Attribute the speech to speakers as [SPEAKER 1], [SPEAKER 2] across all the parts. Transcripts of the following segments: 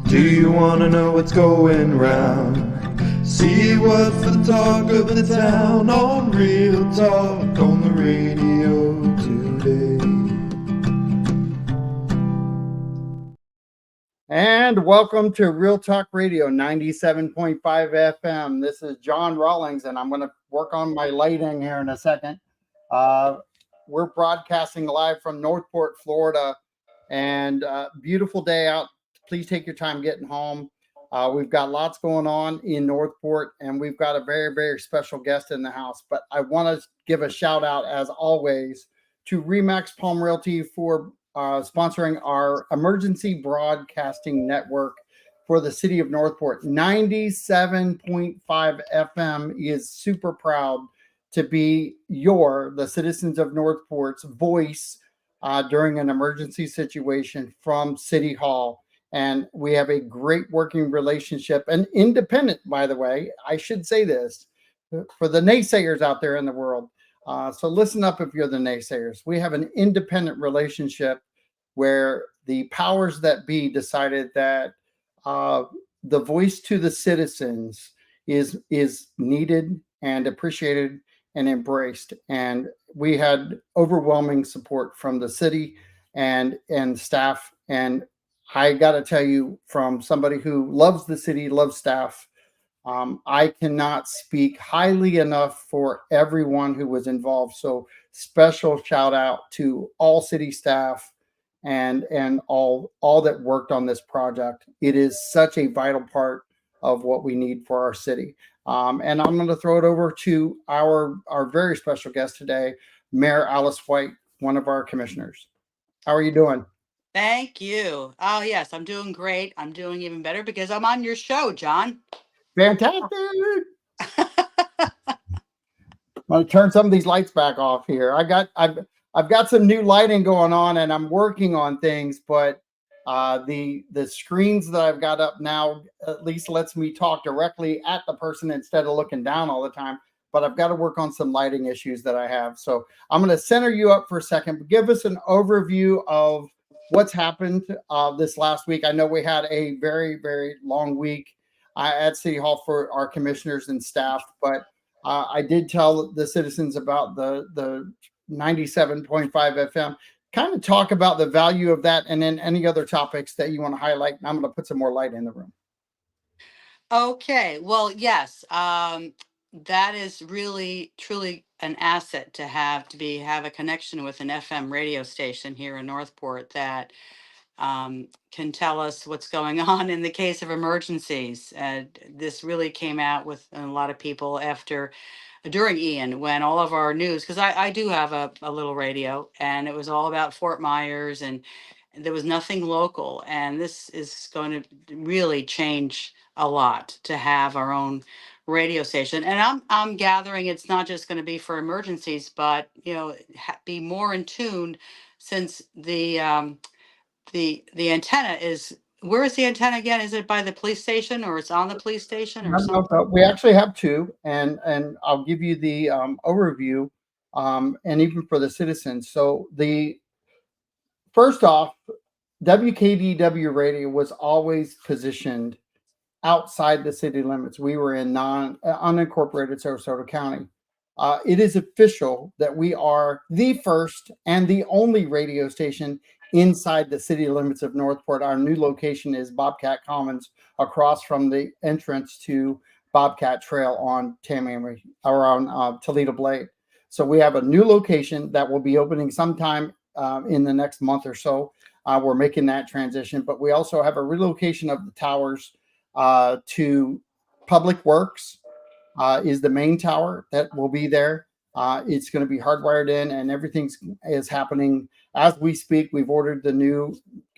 [SPEAKER 1] Do you want to know what's going round? See what's the talk of the town on Real Talk on the radio today.
[SPEAKER 2] And welcome to Real Talk Radio 97.5 FM. This is John Rawlings, and I'm going to work on my lighting here in a second. We're broadcasting live from Northport, Florida, and beautiful day out. Please take your time getting home. We've got lots going on in Northport, and we've got a very, very special guest in the house. But I want to give a shout out, as always, to Remax Palm Realty for sponsoring our emergency broadcasting network for the city of Northport. 97.5 FM is super proud to be the citizens of Northport's voice during an emergency situation from City Hall. And we have a great working relationship, and independent, by the way. I should say this for the naysayers out there in the world. So listen up if you're the naysayers. We have an independent relationship where the powers that be decided that the voice to the citizens is needed and appreciated and embraced. And we had overwhelming support from the city and staff. And I got to tell you, from somebody who loves the city, loves staff, I cannot speak highly enough for everyone who was involved. So special shout out to all city staff and all that worked on this project. It is such a vital part of what we need for our city. And I'm going to throw it over to our very special guest today, Mayor Alice White, one of our commissioners. How are you doing?
[SPEAKER 3] Thank you. Oh, yes, I'm doing great. I'm doing even better because I'm on your show, John.
[SPEAKER 2] Fantastic. I'm going to turn some of these lights back off here. I've got some new lighting going on, and I'm working on things, but the screens that I've got up now at least lets me talk directly at the person instead of looking down all the time. But I've got to work on some lighting issues that I have. So I'm going to center you up for a second. But give us an overview of what's happened this last week. I know we had a very, very long week at City Hall for our commissioners and staff, but I did tell the citizens about the 97.5 FM. Kind of talk about the value of that, and then any other topics that you want to highlight. And I'm going to put some more light in the room.
[SPEAKER 3] Okay. Well, yes, that is really, truly an asset to have a connection with an FM radio station here in Northport that can tell us what's going on in the case of emergencies. This really came out with a lot of people during Ian, when all of our news, because I do have a little radio, and it was all about Fort Myers, and there was nothing local. And this is going to really change a lot to have our own radio station. And I'm gathering it's not just going to be for emergencies, but be more in tune, since the antenna is. Where is the antenna again? Is it by the police station, or it's on the police station, or something?
[SPEAKER 2] No, we actually have two, and I'll give you the overview, and even for the citizens. So first off, WKDW radio was always positioned outside the city limits. We were in unincorporated Sarasota County. It is official that we are the first and the only radio station inside the city limits of Northport. Our new location is Bobcat Commons, across from the entrance to Bobcat Trail on Tamiami, around Toledo Blade. So we have a new location that will be opening sometime in the next month or so. We're making that transition, but we also have a relocation of the towers to Public Works. Is the main tower that will be there. It's going to be hardwired in, and everything is happening as we speak. We've ordered the new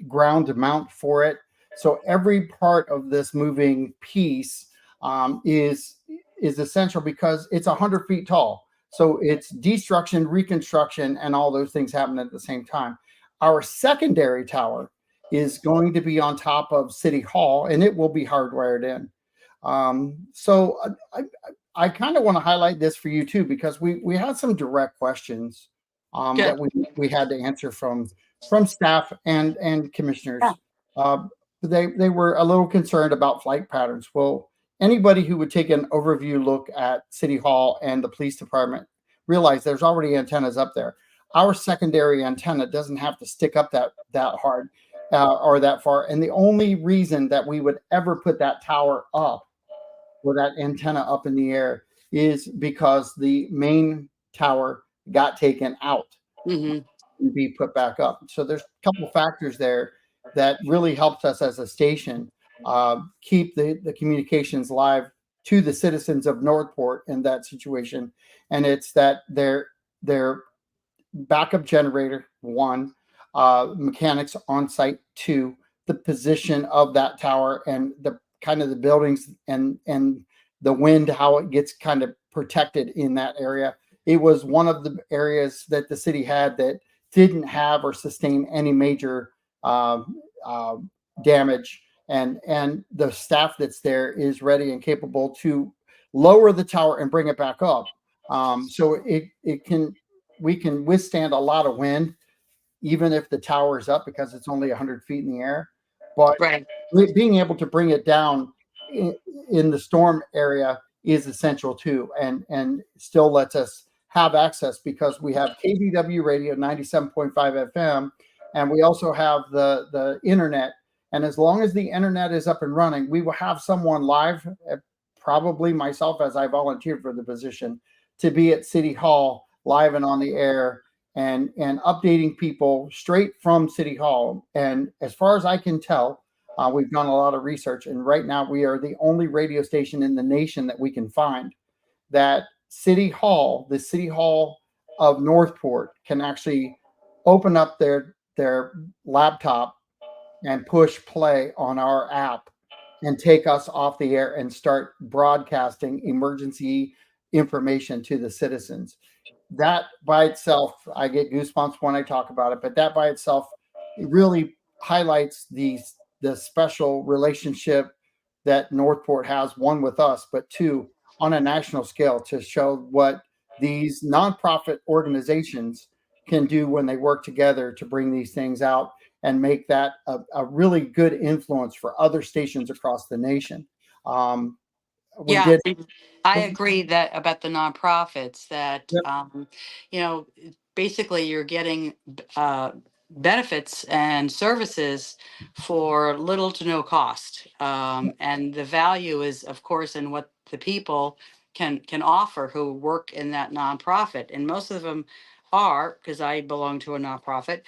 [SPEAKER 2] ground mount for it. So every part of this moving piece is essential, because it's 100 feet tall. So it's destruction, reconstruction, and all those things happen at the same time. Our secondary tower is going to be on top of City Hall, and it will be hardwired in. So I kind of want to highlight this for you too, because we had some direct questions that we had to answer from staff and commissioners. they were a little concerned about flight patterns. Well, anybody who would take an overview look at City Hall and the police department realize there's already antennas up there. Our secondary antenna doesn't have to stick up that hard or that far. And the only reason that we would ever put that tower up or that antenna up in the air is because the main tower got taken out
[SPEAKER 3] Mm-hmm.
[SPEAKER 2] and be put back up. So there's a couple of factors there that really helps us as a station keep the communications live to the citizens of Northport in that situation. And it's that their backup generator, one, mechanics on site, two, the position of that tower and the kind of the buildings and the wind, how it gets kind of protected in that area. It was one of the areas that the city had that didn't have or sustain any major damage, and the staff that's there is ready and capable to lower the tower and bring it back up. So we can withstand a lot of wind, even if the tower is up because it's only 100 feet in the air. But
[SPEAKER 3] Right.
[SPEAKER 2] being able to bring it down in the storm area is essential too, and still lets us have access because we have KBW radio 97.5 FM, and we also have the internet. And as long as the internet is up and running, we will have someone live, probably myself as I volunteered for the position, to be at City Hall live and on the air and updating people straight from City Hall. And as far as I can tell, we've done a lot of research, and right now we are the only radio station in the nation that we can find that City Hall, the City Hall of Northport, can actually open up their laptop and push play on our app and take us off the air and start broadcasting emergency information to the citizens. That by itself, I get goosebumps when I talk about it, but that by itself, it really highlights the special relationship that Northport has, one with us, but two, on a national scale, to show what these nonprofit organizations can do when they work together to bring these things out and make that a really good influence for other stations across the nation.
[SPEAKER 3] Yeah, I agree that about the nonprofits that,
[SPEAKER 2] Yep.
[SPEAKER 3] you know, basically you're getting benefits and services for little to no cost. And the value is, of course, in what the people can offer who work in that nonprofit. And most of them are, because I belong to a nonprofit,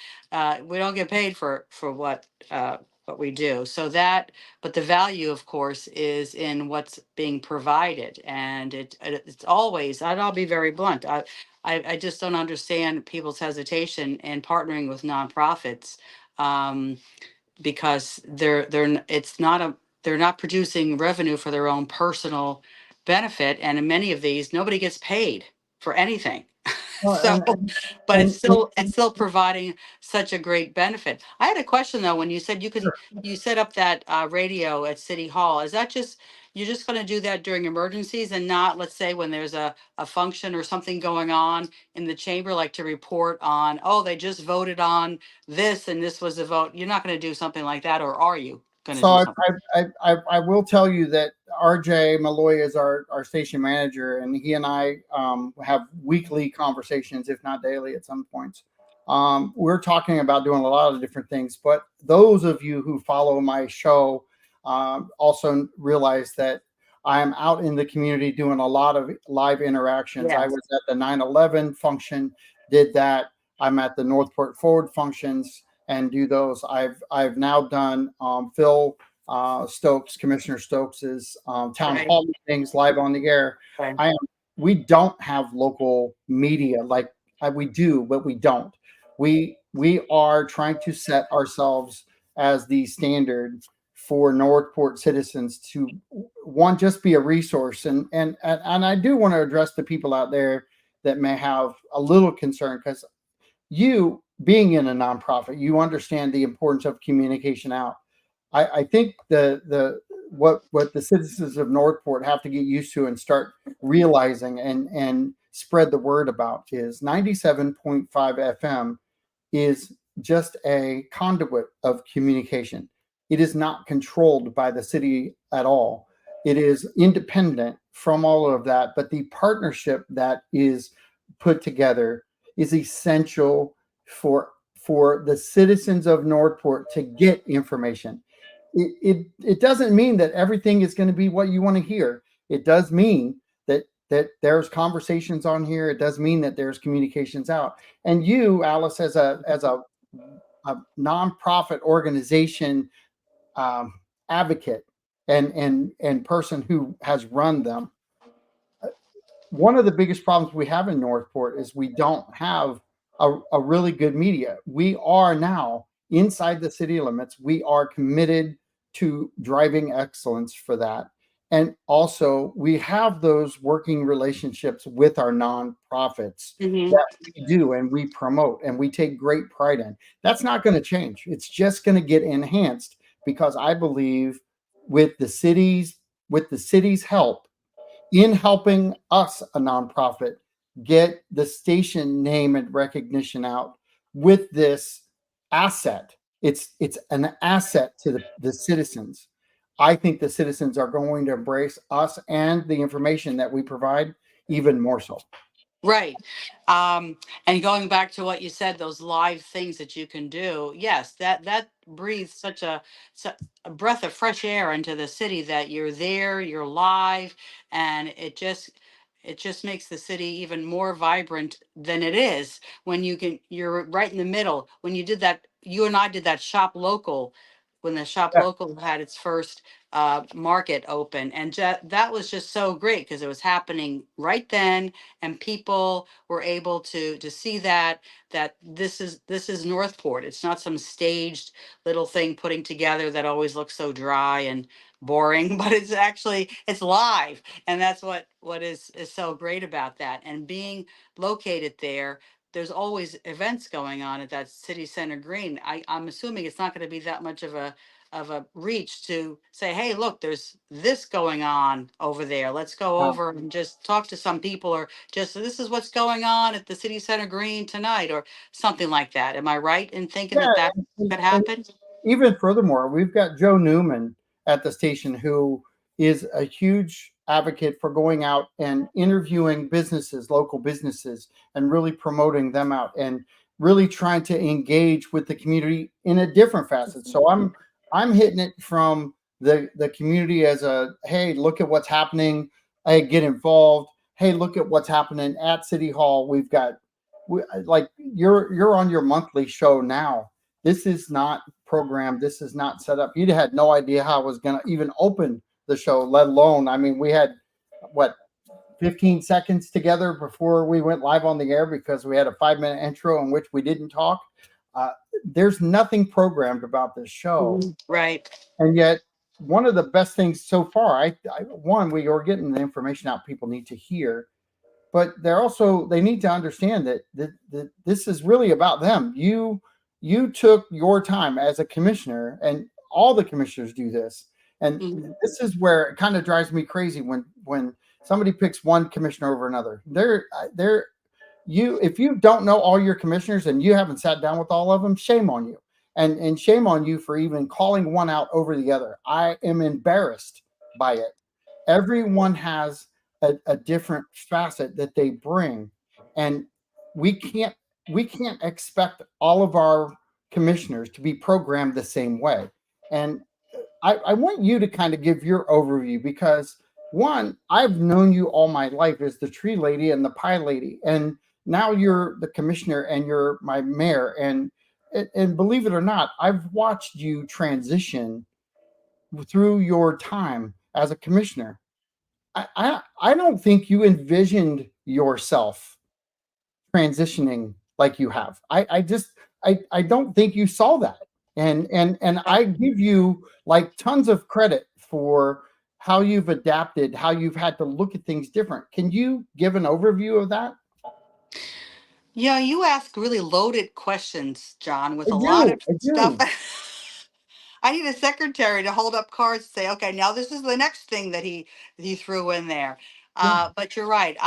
[SPEAKER 3] we don't get paid for what we do. So that, but the value, of course, is in what's being provided, and it's always. I'll be very blunt. I just don't understand people's hesitation in partnering with nonprofits, because it's not a they're not producing revenue for their own personal benefit, and in many of these, nobody gets paid for anything.
[SPEAKER 2] Well,
[SPEAKER 3] So, but
[SPEAKER 2] and
[SPEAKER 3] it's still providing such a great benefit. I had a question though, when you said you set up that radio at City Hall. Is that just you're just going to do that during emergencies and not, let's say, when there's a function or something going on in the chamber, like to report on, oh, they just voted on this and this was a vote. You're not going to do something like that, or are you going to
[SPEAKER 2] so
[SPEAKER 3] do something?
[SPEAKER 2] I will tell you that RJ Malloy is our station manager, and he and I have weekly conversations, if not daily at some points. We're talking about doing a lot of different things, but those of you who follow my show also realize that I am out in the community doing a lot of live interactions. I
[SPEAKER 3] Yes.
[SPEAKER 2] was at the 9/11 function, did that. I'm at the Northport Forward functions and do those. I've now done Phil Stokes, Commissioner Stokes's town
[SPEAKER 3] Right.
[SPEAKER 2] hall meetings live on the air.
[SPEAKER 3] Right.
[SPEAKER 2] We don't have local media like we do, but we don't. We are trying to set ourselves as the standard for Northport citizens to, one, just be a resource, and I do want to address the people out there that may have a little concern, because you, being in a nonprofit, you understand the importance of communication out. I think what the citizens of Northport have to get used to and start realizing and spread the word about is 97.5 FM is just a conduit of communication. It is not controlled by the city at all. It is independent from all of that, but the partnership that is put together is essential for the citizens of Northport to get information. It doesn't mean that everything is going to be what you want to hear. It does mean that there's conversations on here. It does mean that there's communications out. And you, Alice, as a nonprofit organization advocate and person who has run them, one of the biggest problems we have in Northport is we don't have a really good media. We are now inside the city limits. We are committed to driving excellence for that. And also, we have those working relationships with our nonprofits that we do and we promote and we take great pride in. That's not going to change. It's just going to get enhanced because I believe with the city's help in helping us, a nonprofit, get the station name and recognition out with this asset. It's an asset to the citizens. I think the citizens are going to embrace us and the information that we provide even more so.
[SPEAKER 3] Right. And going back to what you said, those live things that you can do, yes, that breathes a breath of fresh air into the city that you're there, you're live, and it just makes the city even more vibrant than it is when you're right in the middle. When you did that, you and I did that shop local when the shop
[SPEAKER 2] Yeah.
[SPEAKER 3] local had its first market open, and that was just so great because it was happening right then, and people were able to see that this is Northport. It's not some staged little thing putting together that always looks so dry and boring, but it's live, and that's what is so great about that. And being located there, there's always events going on at that city center green. I'm assuming it's not going to be that much of a reach to say, hey, look, there's this going on over there. Let's go over and just talk to some people, or just this is what's going on at the city center green tonight, or something like that. Am I right in thinking
[SPEAKER 2] Yeah,
[SPEAKER 3] that could
[SPEAKER 2] and
[SPEAKER 3] happen?
[SPEAKER 2] even furthermore, we've got Joe Newman at the station who is a huge advocate for going out and interviewing businesses, local businesses, and really promoting them out and really trying to engage with the community in a different facet. So I'm hitting it from the community as a, hey, look at what's happening. Hey, get involved. Hey, look at what's happening at City Hall. Like you're on your monthly show now. This is not programmed. This is not set up. You had no idea how I was going to even open the show, let alone, I mean, we had what, 15 seconds together before we went live on the air because we had a 5-minute intro in which we didn't talk. There's nothing programmed about this show.
[SPEAKER 3] Right.
[SPEAKER 2] And yet, one of the best things so far, we are getting the information out people need to hear, but they need to understand that this is really about them. You took your time as a commissioner, and all the commissioners do this. And this is where it kind of drives me crazy when somebody picks one commissioner over another. If you don't know all your commissioners and you haven't sat down with all of them, shame on you. And shame on you for even calling one out over the other. I am embarrassed by it. Everyone has a different facet that they bring, and we can't expect all of our commissioners to be programmed the same way. And I want you to kind of give your overview because one, I've known you all my life as the tree lady and the pie lady, and now you're the commissioner and you're my mayor. And believe it or not, I've watched you transition through your time as a commissioner. I don't think you envisioned yourself transitioning like you have. I don't think you saw that. And I give you like tons of credit for how you've adapted, how you've had to look at things different. Can you give an overview of that?
[SPEAKER 3] Yeah, you ask really loaded questions, John, with
[SPEAKER 2] I
[SPEAKER 3] a lot
[SPEAKER 2] do.
[SPEAKER 3] of
[SPEAKER 2] I
[SPEAKER 3] stuff.
[SPEAKER 2] do.
[SPEAKER 3] I need a secretary to hold up cards and say, okay, now this is the next thing that he threw in there.
[SPEAKER 2] Yeah.
[SPEAKER 3] But you're right.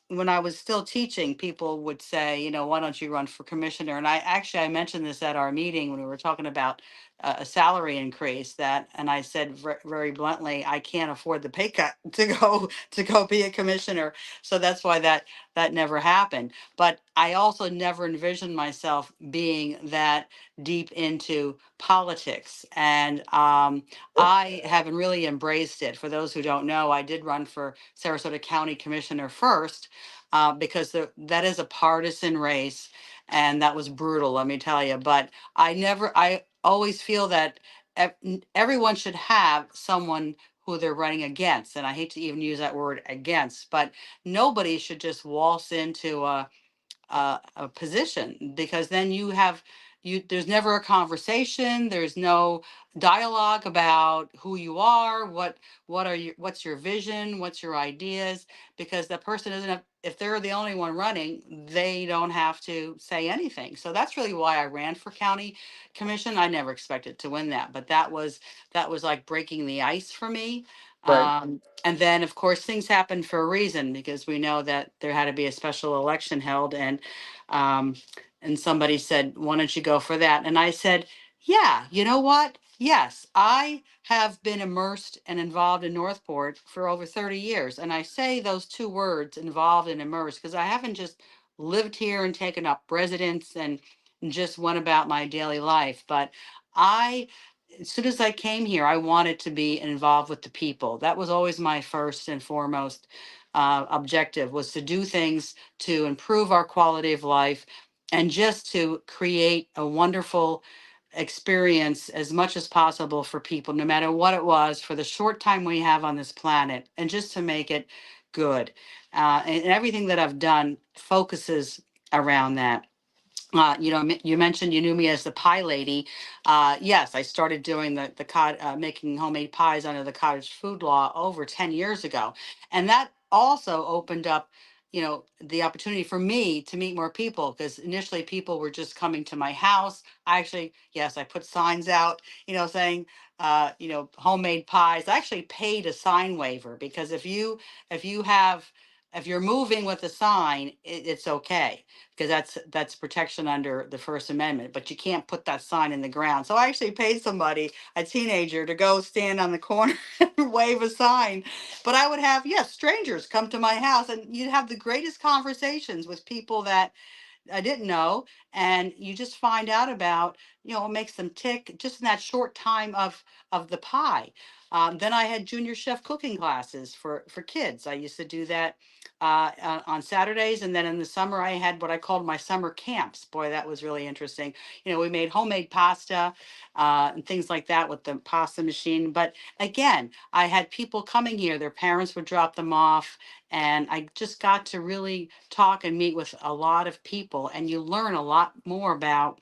[SPEAKER 3] When I was still teaching, people would say, why don't you run for commissioner? And I mentioned this at our meeting when we were talking about a salary increase. And I said very bluntly, I can't afford the pay cut to go be a commissioner. So that's why that never happened. But I also never envisioned myself being that deep into politics. And I haven't really embraced it. For those who don't know, I did run for Sarasota County Commissioner first, because that is a partisan race, and that was brutal, let me tell you. But I always feel that everyone should have someone who they're running against. And I hate to even use that word against, but nobody should just waltz into a position, because then there's never a conversation, there's no dialogue about who you are, what's your vision, what's your ideas, because the person doesn't have, if they're the only one running, they don't have to say anything. So that's really why I ran for county commission. I never expected to win that, but that was like breaking the ice for me.
[SPEAKER 2] Right.
[SPEAKER 3] And then, of course, things happened for a reason, because we know that there had to be a special election held, um, and somebody said, "Why don't you go for that?" And I said, "Yeah, you know what? Yes, I have been immersed and involved in Northport for over 30 years." And I say those two words, involved and immersed, because I haven't just lived here and taken up residence and just went about my daily life, but I as soon as I came here, I wanted to be involved with the people. That was always my first and foremost objective, was to do things to improve our quality of life, and just to create a wonderful experience as much as possible for people, no matter what it was, for the short time we have on this planet, and just to make it good. And everything that I've done focuses around that. You mentioned you knew me as the pie lady. Yes, I started doing making homemade pies under the cottage food law over 10 years ago. And that also opened up, the opportunity for me to meet more people, because initially people were just coming to my house. I actually, yes, I put signs out, saying, homemade pies. I actually paid a sign waiver, because if you have, if you're moving with a sign, it's okay, because that's protection under the First Amendment. But you can't put that sign in the ground. So I actually paid somebody, a teenager, to go stand on the corner and wave a sign. But I would have, yes, strangers come to my house, and you'd have the greatest conversations with people that I didn't know, and you just find out about, what makes them tick, just in that short time of the pie. Then I had junior chef cooking classes for kids. I used to do that on Saturdays, and then in the summer I had what I called my summer camps. Boy, that was really interesting. We made homemade pasta and things like that with the pasta machine. But again, I had people coming here; their parents would drop them off, and I just got to really talk and meet with a lot of people, and you learn a lot more about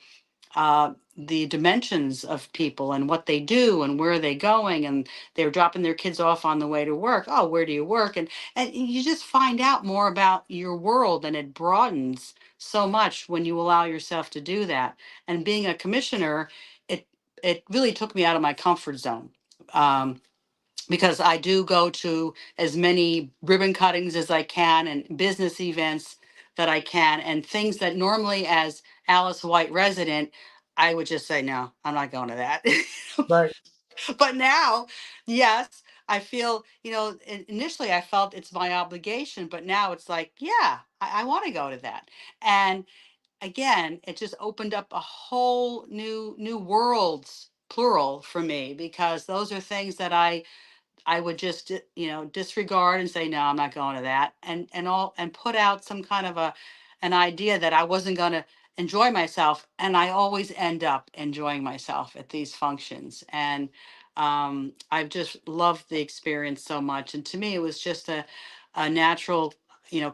[SPEAKER 3] the dimensions of people and what they do and where they're going, and they're dropping their kids off on the way to work. Oh, where do you work? And you just find out more about your world, and it broadens so much when you allow yourself to do that. And being a commissioner, it it really took me out of my comfort zone. Um, because I do go to as many ribbon cuttings as I can, and business events that I can, and things that normally, as Alice White resident, I would just say, no, I'm not going to that.
[SPEAKER 2] Right.
[SPEAKER 3] But now, yes, I feel, initially I felt it's my obligation, but now it's like, yeah, I want to go to that. And again, it just opened up a whole new worlds, plural, for me, because those are things that I would just, disregard and say, no, I'm not going to that. And put out some kind of an idea that I wasn't going to enjoy myself. And I always end up enjoying myself at these functions. And I've just loved the experience so much. And to me, it was just a natural,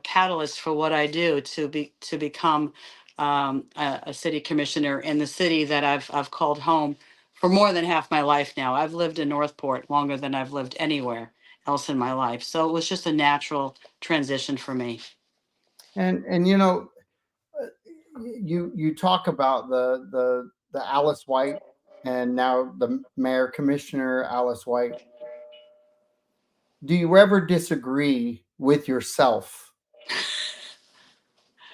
[SPEAKER 3] catalyst for what I do, to become a city commissioner in the city that I've called home for more than half my life now. I've lived in Northport longer than I've lived anywhere else in my life. So it was just a natural transition for me.
[SPEAKER 2] And you talk about the Alice White, and now the mayor commissioner Alice White. Do you ever disagree with yourself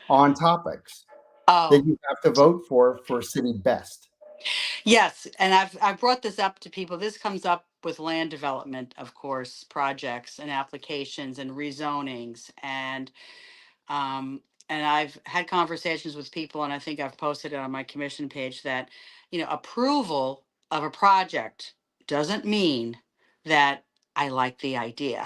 [SPEAKER 2] on topics that
[SPEAKER 3] Oh,
[SPEAKER 2] you have to vote for city best?
[SPEAKER 3] Yes, and I've brought this up to people. This comes up with land development, of course, projects and applications and rezonings, um, and I've had conversations with people, and I think I've posted it on my commission page that, approval of a project doesn't mean that I like the idea.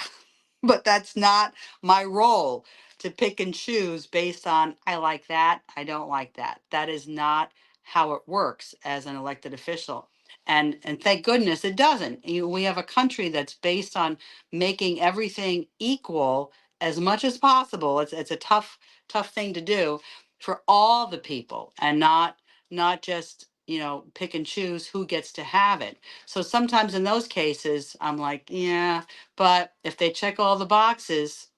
[SPEAKER 3] But that's not my role to pick and choose based on I like that, I don't like that. That is not how it works as an elected official. And thank goodness it doesn't. We have a country that's based on making everything equal as much as possible. It's a tough thing to do for all the people, and not just pick and choose who gets to have it. So sometimes in those cases I'm like, yeah, but if they check all the boxes,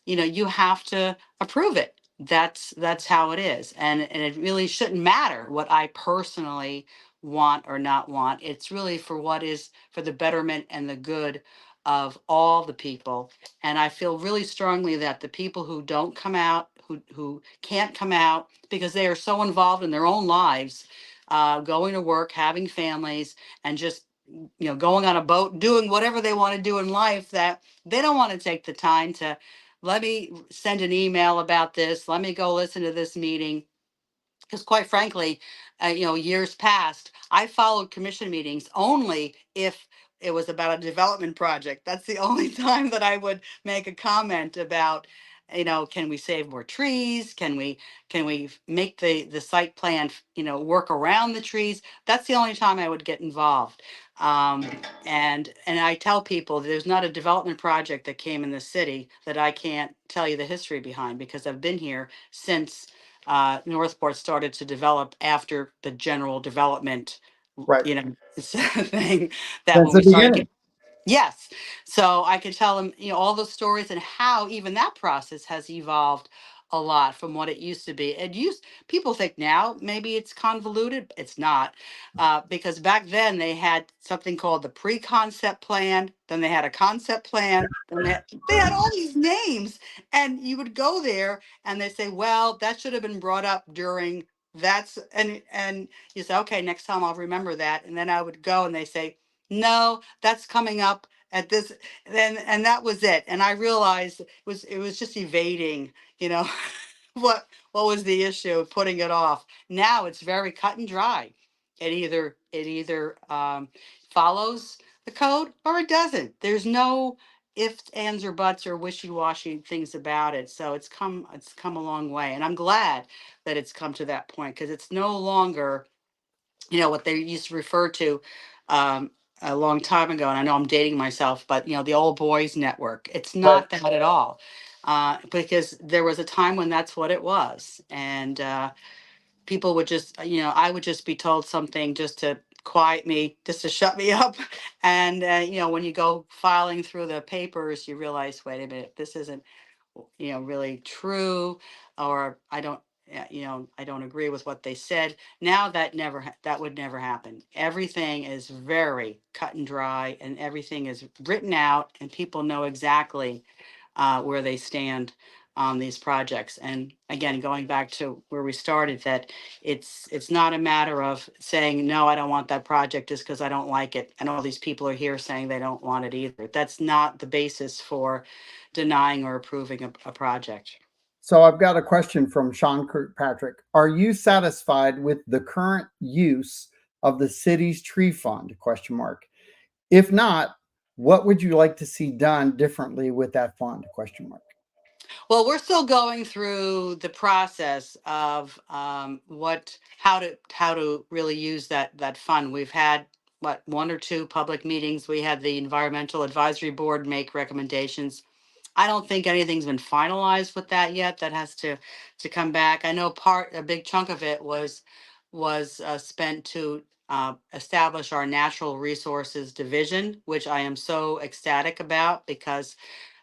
[SPEAKER 3] you have to approve it. That's how it is. And it really shouldn't matter what I personally want or not want. It's really for what is for the betterment and the good of all the people. And I feel really strongly that the people who don't come out, who can't come out because they are so involved in their own lives, going to work, having families, and just going on a boat, doing whatever they want to do in life, that they don't want to take the time to let me send an email about this. Let me go listen to this meeting. Because quite frankly, years past, I followed commission meetings only if it was about a development project. That's the only time that I would make a comment about, can we save more trees? Can we make the site plan, work around the trees? That's the only time I would get involved. Um, and I tell people there's not a development project that came in the city that I can't tell you the history behind, because I've been here since Northport started to develop after the general development,
[SPEAKER 2] Right.
[SPEAKER 3] thing, that
[SPEAKER 2] That's
[SPEAKER 3] when we
[SPEAKER 2] the
[SPEAKER 3] started
[SPEAKER 2] beginning.
[SPEAKER 3] getting. Yes. So I could tell them, all those stories and how even that process has evolved a lot from what it used to be. People think now maybe it's convoluted. It's not, because back then they had something called the pre-concept plan. Then they had a concept plan. Then they had all these names, and you would go there and they say, well, that should have been brought up during that's and you say, okay, next time I'll remember that. And then I would go and they say, no, that's coming up at this, then, and that was it. And I realized it was just evading, you know, what was the issue of putting it off. Now it's very cut and dry. It either follows the code or it doesn't. There's no ifs, ands, or buts or wishy-washy things about it. So it's come a long way. And I'm glad that it's come to that point, because it's no longer what they used to refer to um, a long time ago. And I know I'm dating myself, but the old boys network. It's
[SPEAKER 2] Right.
[SPEAKER 3] not that at all, because there was a time when that's what it was, and people would just, I would just be told something just to quiet me, just to shut me up. And when you go filing through the papers, you realize, wait a minute, this isn't really true, or I don't agree with what they said. Now that would never happen. Everything is very cut and dry, and everything is written out, and people know exactly where they stand on these projects. And again, going back to where we started, that it's not a matter of saying, no, I don't want that project just because I don't like it, and all these people are here saying they don't want it either. That's not the basis for denying or approving a project.
[SPEAKER 2] So I've got a question from Sean Kirkpatrick. Are you satisfied with the current use of the city's tree fund? Question mark. If not, what would you like to see done differently with that fund? Question mark.
[SPEAKER 3] Well, we're still going through the process of how to really use that fund. We've had one or two public meetings. We had the Environmental Advisory Board make recommendations. I don't think anything's been finalized with that yet. That has to come back. I know a big chunk of it was spent to establish our natural resources division, which I am so ecstatic about, because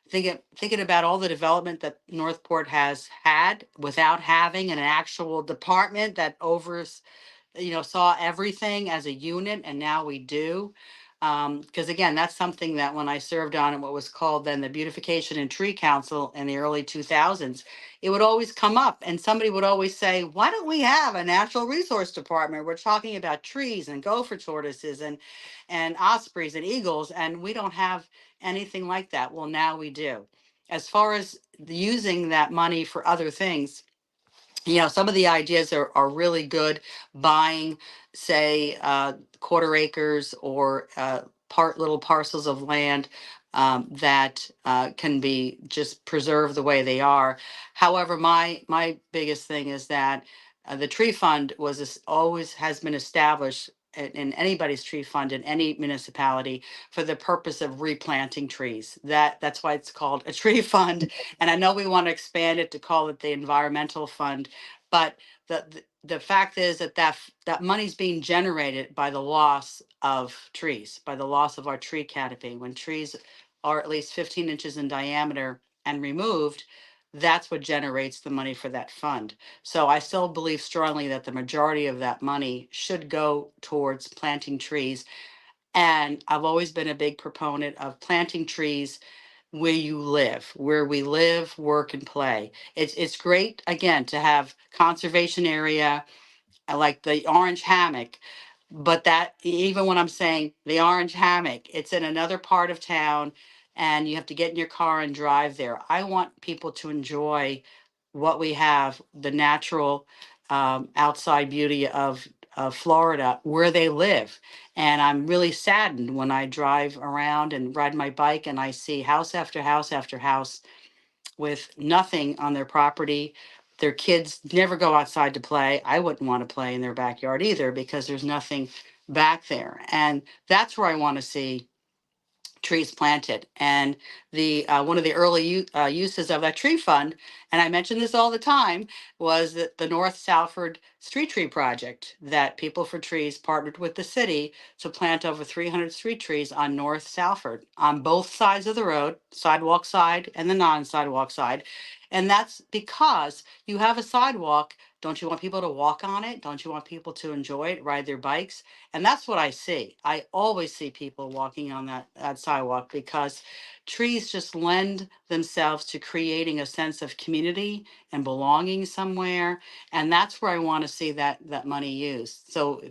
[SPEAKER 3] thinking about all the development that Northport has had without having an actual department that saw everything as a unit, and now we do. Because again, that's something that when I served on what was called then the Beautification and Tree Council in the early 2000s, it would always come up and somebody would always say, why don't we have a natural resource department? We're talking about trees and gopher tortoises and ospreys and eagles, and we don't have anything like that. Well, now we do. As far as using that money for other things, some of the ideas are really good. Buying, say, quarter acres or little parcels of land that can be just preserved the way they are. However, my biggest thing is that the tree fund always has been established in anybody's tree fund in any municipality for the purpose of replanting trees. That's why it's called a tree fund. And I know we want to expand it to call it the environmental fund, but the fact is that money's being generated by the loss of trees, by the loss of our tree canopy. When trees are at least 15 inches in diameter and removed, that's what generates the money for that fund. So I still believe strongly that the majority of that money should go towards planting trees. And I've always been a big proponent of planting trees where you live, where we live, work, and play. It's great again to have conservation area. I like the orange hammock, but that even when I'm saying the orange hammock, it's in another part of town and you have to get in your car and drive there. I want people to enjoy what we have, the natural outside beauty of Florida where they live. And I'm really saddened when I drive around and ride my bike and I see house after house after house with nothing on their property. Their kids never go outside to play. I wouldn't want to play in their backyard either because there's nothing back there. And that's where I want to see trees planted. And the one of the early uses of that tree fund, and I mention this all the time, was that the North Salford Street Tree Project that People for Trees partnered with the city to plant over 300 street trees on North Salford on both sides of the road, sidewalk side and the non-sidewalk side. And that's because you have a sidewalk. Don't you want people to walk on it? Don't you want people to enjoy it, ride their bikes? And that's what I see. I always see people walking on that sidewalk because trees just lend themselves to creating a sense of community and belonging somewhere. And that's where I want to see that money used. So,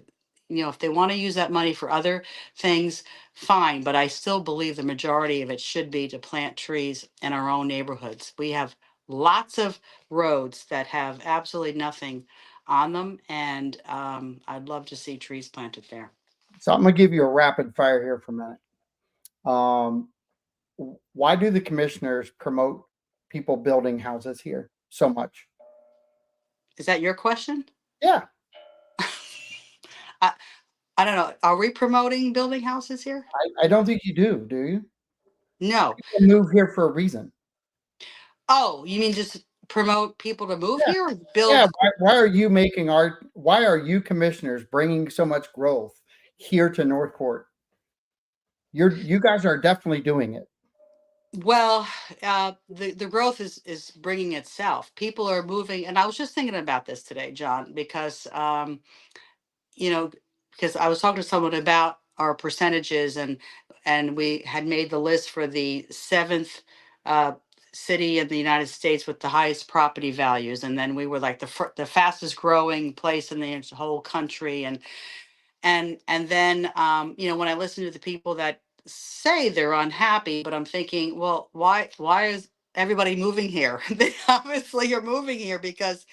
[SPEAKER 3] if they want to use that money for other things, fine. But I still believe the majority of it should be to plant trees in our own neighborhoods. We have lots of roads that have absolutely nothing on them, and I'd love to see trees planted there.
[SPEAKER 2] So I'm going to give you a rapid fire here for a minute. Why do the commissioners promote people building houses here so much?
[SPEAKER 3] Is that your question?
[SPEAKER 2] Yeah.
[SPEAKER 3] I don't know. Are we promoting building houses here?
[SPEAKER 2] I don't think you do you?
[SPEAKER 3] No.
[SPEAKER 2] People move here for a reason.
[SPEAKER 3] Oh, you mean just promote people to move
[SPEAKER 2] Yeah.
[SPEAKER 3] here or build?
[SPEAKER 2] Yeah. Why are you commissioners bringing so much growth here to Northport? You guys are definitely doing it.
[SPEAKER 3] Well, the growth is bringing itself. People are moving, and I was just thinking about this today, John, because you know, because I was talking to someone about our percentages, and we had made the list for the seventh uh, city in the United States with the highest property values, and then we were like the fastest growing place in the whole country, and then when I listen to the people that say they're unhappy, but I'm thinking, well, why is everybody moving here? They obviously are moving here because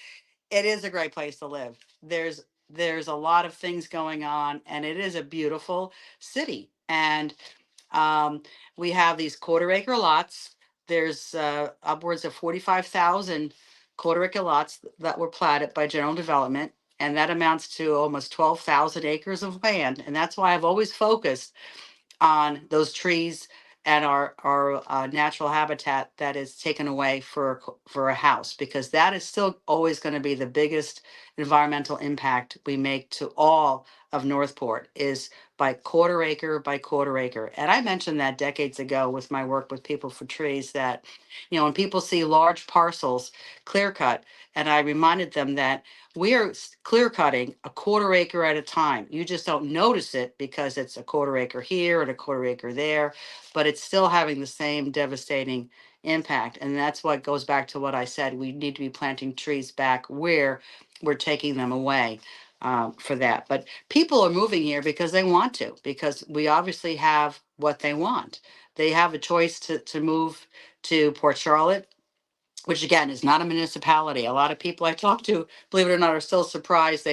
[SPEAKER 3] it is a great place to live. There's a lot of things going on, and it is a beautiful city. And we have these quarter acre lots. There's upwards of 45,000 quarter acre lots that were platted by General Development, and that amounts to almost 12,000 acres of land. And that's why I've always focused on those trees and our natural habitat that is taken away for a house, because that is still always going to be the biggest environmental impact we make to all of Northport is by quarter acre by quarter acre. And I mentioned that decades ago with my work with People for Trees that, when people see large parcels clear cut, and I reminded them that we are clear cutting a quarter acre at a time. You just don't notice it because it's a quarter acre here and a quarter acre there, but it's still having the same devastating impact. And that's what goes back to what I said. We need to be planting trees back where we're taking them away for that. But people are moving here because they want to, because we obviously have what they want. They have a choice to move to Port Charlotte, which again is not a municipality. A lot of people I talk to, believe it or not, are still surprised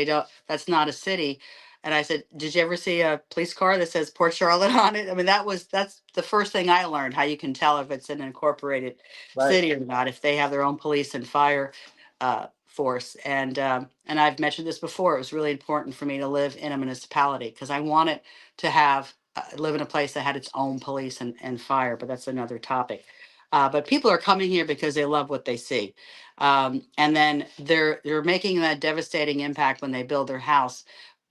[SPEAKER 3] that's not a city. And I said, did you ever see a police car that says Port Charlotte on it? I mean, that's the first thing I learned, how you can tell if it's an incorporated
[SPEAKER 2] Right.
[SPEAKER 3] city or not, if they have their own police and fire force. And I've mentioned this before. It was really important for me to live in a municipality because I wanted to have live in a place that had its own police and fire. But that's another topic. But people are coming here because they love what they see, and then they're making that devastating impact when they build their house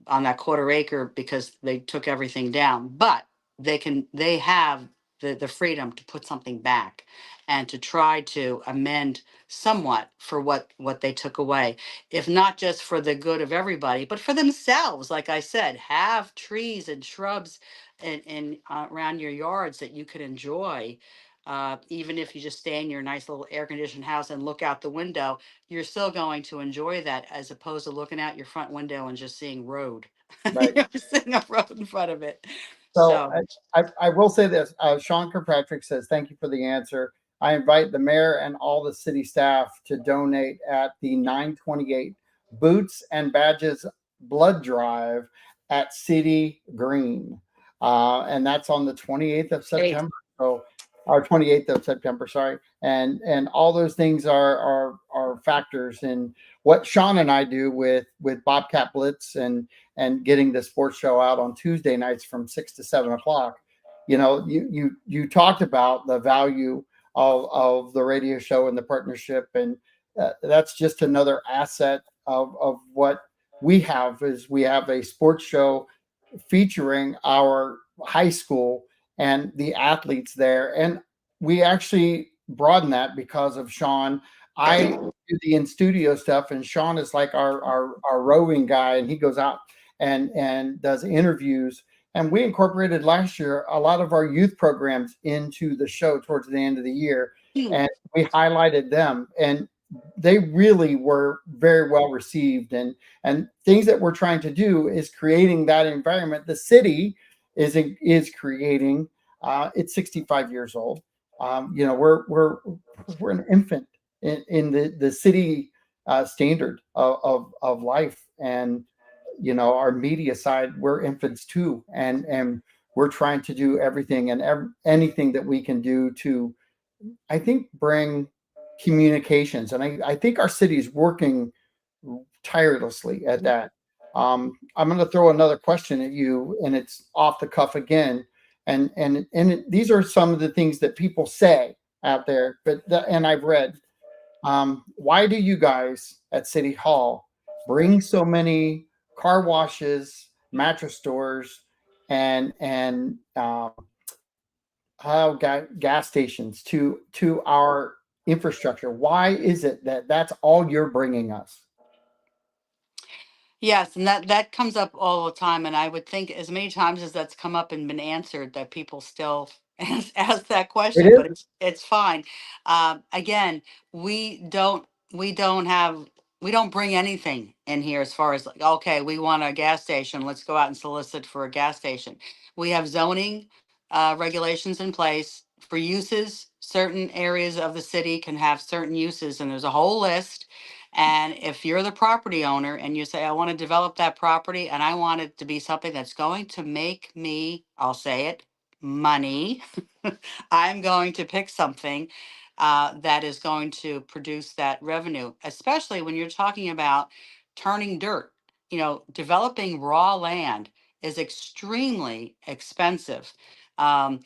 [SPEAKER 3] on that quarter acre because they took everything down. But they have the freedom to put something back and to try to amend somewhat for what they took away, if not just for the good of everybody, but for themselves. Like I said, have trees and shrubs and around your yards that you could enjoy. Even if you just stay in your nice little air conditioned house and look out the window, you're still going to enjoy that as opposed to looking out your front window and just seeing road.
[SPEAKER 2] Right.
[SPEAKER 3] Seeing a road in front of it.
[SPEAKER 2] So
[SPEAKER 3] So
[SPEAKER 2] I will say this. Sean Kirkpatrick says, thank you for the answer. I invite the mayor and all the city staff to donate at the 928 Boots and Badges Blood Drive at City Green. And that's on the 28th of September. So, or 28th of September, sorry. And all those things are factors in what Sean and I do with Bobcat Blitz and getting the sports show out on Tuesday nights from 6 to 7 o'clock. You talked about the value of the radio show and the partnership, and that's just another asset of what we have. Is we have a sports show featuring our high school and the athletes there, and we actually broaden that because of Sean. I do the in studio stuff, and Sean is like our roving guy, and he goes out and does interviews. And we incorporated last year a lot of our youth programs into the show towards the end of the year, and we highlighted them, and they really were very well received. And things that we're trying to do is creating that environment. The city is creating. It's 65 years old. We're an infant in the city standard of life, and our media side, we're infants too, and we're trying to do everything and anything that we can do to, I think, bring communications. And I think our city is working tirelessly at that. I'm going to throw another question at you, and it's off the cuff again. These are some of the things that people say out there, and I've read. Why do you guys at City Hall bring so many car washes, mattress stores, and gas stations to our infrastructure? Why is it that that's all you're bringing us?
[SPEAKER 3] yes, and that comes up all the time, and I would think as many times as that's come up and been answered, that people still ask that
[SPEAKER 2] It
[SPEAKER 3] question,
[SPEAKER 2] is.
[SPEAKER 3] but it's fine. Again, we don't we don't bring anything in here as far as like, okay, we want a gas station, let's go out and solicit for a gas station. We have zoning regulations in place for uses. Certain areas of the city can have certain uses, and there's a whole list. And if you're the property owner and you say, I want to develop that property and I want it to be something that's going to make me, I'll say it, money, I'm going to pick something that is going to produce that revenue, especially when you're talking about turning dirt. Developing raw land is extremely expensive. in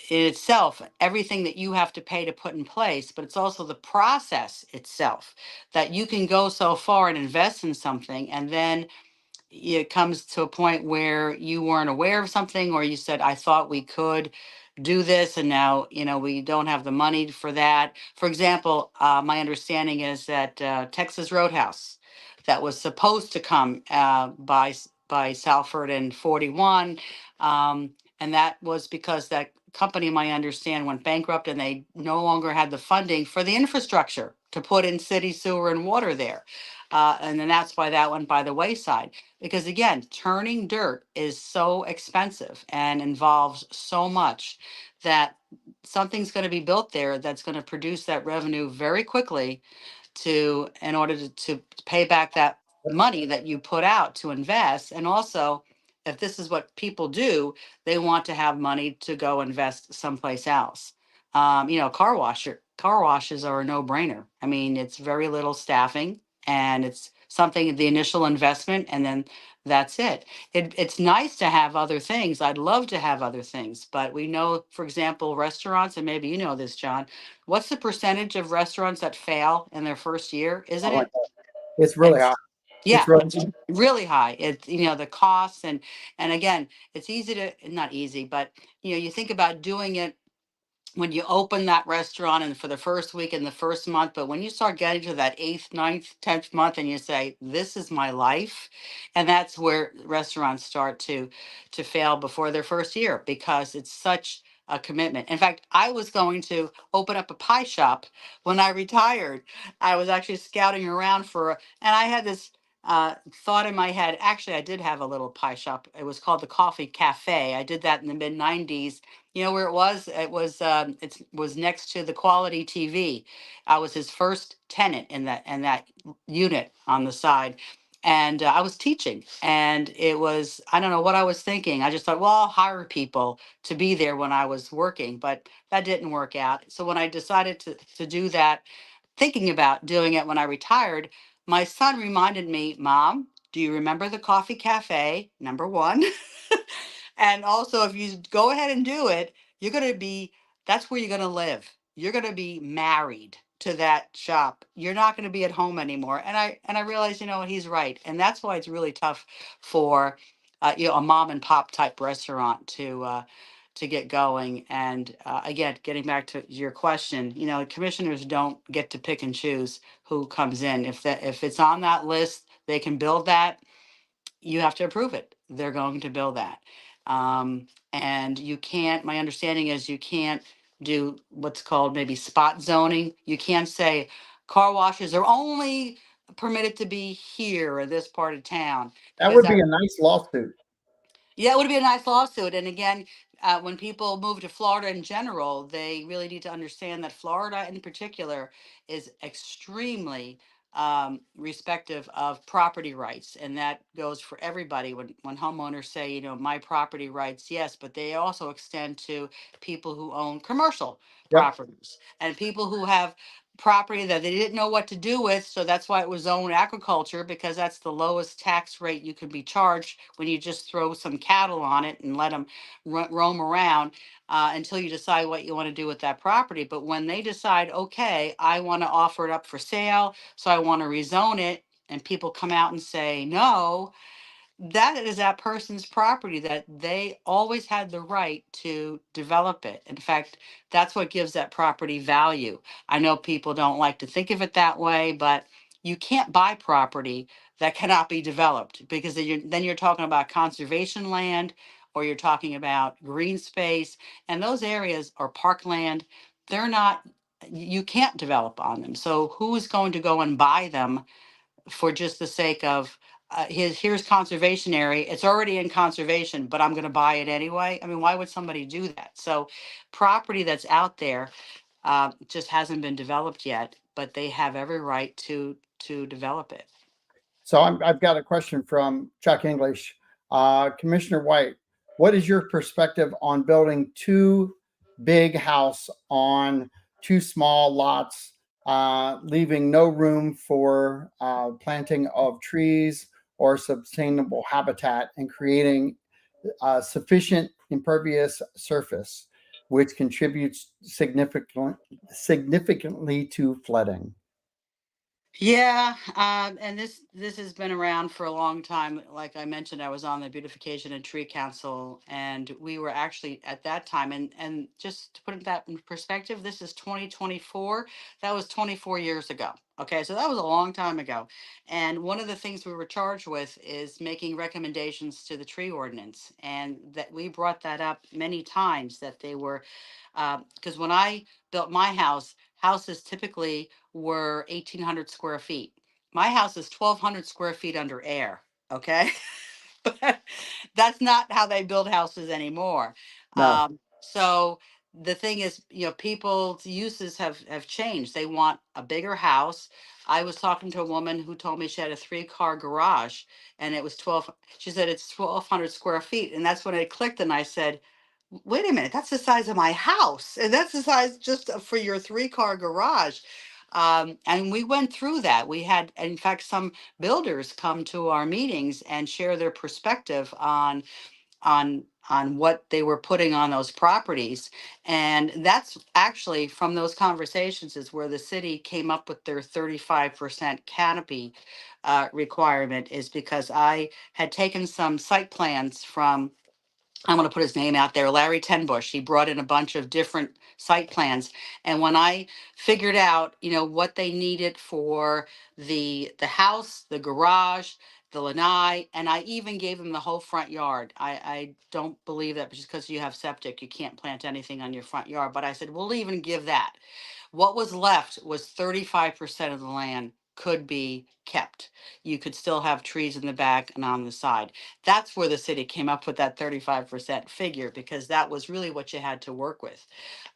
[SPEAKER 3] itself, everything that you have to pay to put in place, but it's also the process itself that you can go so far and invest in something, and then it comes to a point where you weren't aware of something, or you said, I thought we could do this, and now we don't have the money for that. For example, my understanding is that Texas Roadhouse, that was supposed to come by Salford and 41, and that was because that company, my understand, went bankrupt, and they no longer had the funding for the infrastructure to put in city sewer and water there. And then that's why that went by the wayside. Because again, turning dirt is so expensive and involves so much that something's going to be built there that's going to produce that revenue very quickly in order to pay back that money that you put out to invest. And also, if this is what people do, they want to have money to go invest someplace else. Car washes are a no-brainer. I mean, it's very little staffing, and it's something, the initial investment, and then that's it. It's nice to have other things. I'd love to have other things, but we know, for example, restaurants, and maybe you know this, John, what's the percentage of restaurants that fail in their first year? Isn't
[SPEAKER 2] Oh my
[SPEAKER 3] it?
[SPEAKER 2] God. It's really high.
[SPEAKER 3] It's
[SPEAKER 2] It's
[SPEAKER 3] yeah,
[SPEAKER 2] really
[SPEAKER 3] it's really high. It's the costs, and again, it's easy to not easy, but you think about doing it when you open that restaurant and for the first week and the first month, but when you start getting to that 8th, 9th, 10th month and you say, this is my life, and that's where restaurants start to fail before their first year, because it's such a commitment. In fact, I was going to open up a pie shop when I retired. I was actually scouting around and I had this thought in my head. Actually, I did have a little pie shop. It was called the Coffee Cafe. I did that in the mid 90s. You know where it was? It was next to the Quality TV. I was his first tenant in that unit on the side, and I was teaching. And it was, I don't know what I was thinking. I just thought, well, I'll hire people to be there when I was working, but that didn't work out. So when I decided to do that, thinking about doing it when I retired, my son reminded me, Mom, do you remember the Coffee Cafe? Number one. And also, if you go ahead and do it, you're going to be, that's where you're going to live. You're going to be married to that shop. You're not going to be at home anymore. And I realized, he's right. And that's why it's really tough for, a mom and pop type restaurant to get going. And again, getting back to your question, commissioners don't get to pick and choose who comes in. If it's on that list, they can build that. You have to approve it. They're going to build that. And you can't, my understanding is you can't do what's called maybe spot zoning. You can't say car washes are only permitted to be here or this part of town,
[SPEAKER 2] That
[SPEAKER 3] because
[SPEAKER 2] would
[SPEAKER 3] that
[SPEAKER 2] be a nice lawsuit.
[SPEAKER 3] yeah, it would be a nice lawsuit. And again, when people move to Florida in general, they really need to understand that Florida in particular is extremely respective of property rights. And that goes for everybody. When homeowners say, my property rights, yes, but they also extend to people who own commercial
[SPEAKER 2] Yep.
[SPEAKER 3] properties and people who have property that they didn't know what to do with. So that's why it was zoned agriculture, because that's the lowest tax rate you can be charged when you just throw some cattle on it and let them roam around until you decide what you want to do with that property. But when they decide, okay, I want to offer it up for sale, so I want to rezone it, and people come out and say no, that is that person's property, that they always had the right to develop it. In fact, that's what gives that property value. I know people don't like to think of it that way, but you can't buy property that cannot be developed, because then you're talking about conservation land, or you're talking about green space, and those areas are parkland. They're not, you can't develop on them. So who is going to go and buy them for just the sake of here's conservation area. It's already in conservation, but I'm going to buy it anyway. I mean, why would somebody do that? So property that's out there just hasn't been developed yet, but they have every right to develop it.
[SPEAKER 2] So I've got a question from Chuck English. Commissioner White, what is your perspective on building two big house on two small lots, leaving no room for planting of trees or sustainable habitat, and creating sufficient impervious surface, which contributes significantly to flooding.
[SPEAKER 3] Yeah, and this has been around for a long time. Like I mentioned, I was on the Beautification and Tree Council, and we were actually at that time. And just to put that in perspective, this is 2024. That was 24 years ago. Okay, so that was a long time ago. And one of the things we were charged with is making recommendations to the tree ordinance, and that we brought that up many times. That they were, because when I built my house, houses typically were 1,800 square feet. My house is 1,200 square feet under air. Okay. But that's not how they build houses anymore.
[SPEAKER 2] No.
[SPEAKER 3] So the thing is, people's uses have changed. They want a bigger house. I was talking to a woman who told me she had a 3-car garage, and it was 12. She said it's 1,200 square feet. And that's when it clicked. And I said, wait a minute, that's the size of my house. And that's the size just for your 3-car garage. And we went through that. We had, in fact, some builders come to our meetings and share their perspective on what they were putting on those properties. And that's actually from those conversations is where the city came up with their 35% canopy requirement, is because I had taken some site plans from, I'm going to put his name out there, Larry Tenbush. He brought in a bunch of different site plans. And when I figured out, what they needed for the house, the garage, the lanai, and I even gave them the whole front yard. I don't believe that just because you have septic, you can't plant anything on your front yard. But I said, we'll even give that. What was left was 35% of the land could be kept. You could still have trees in the back and on the side. That's where the city came up with that 35% figure, because that was really what you had to work with.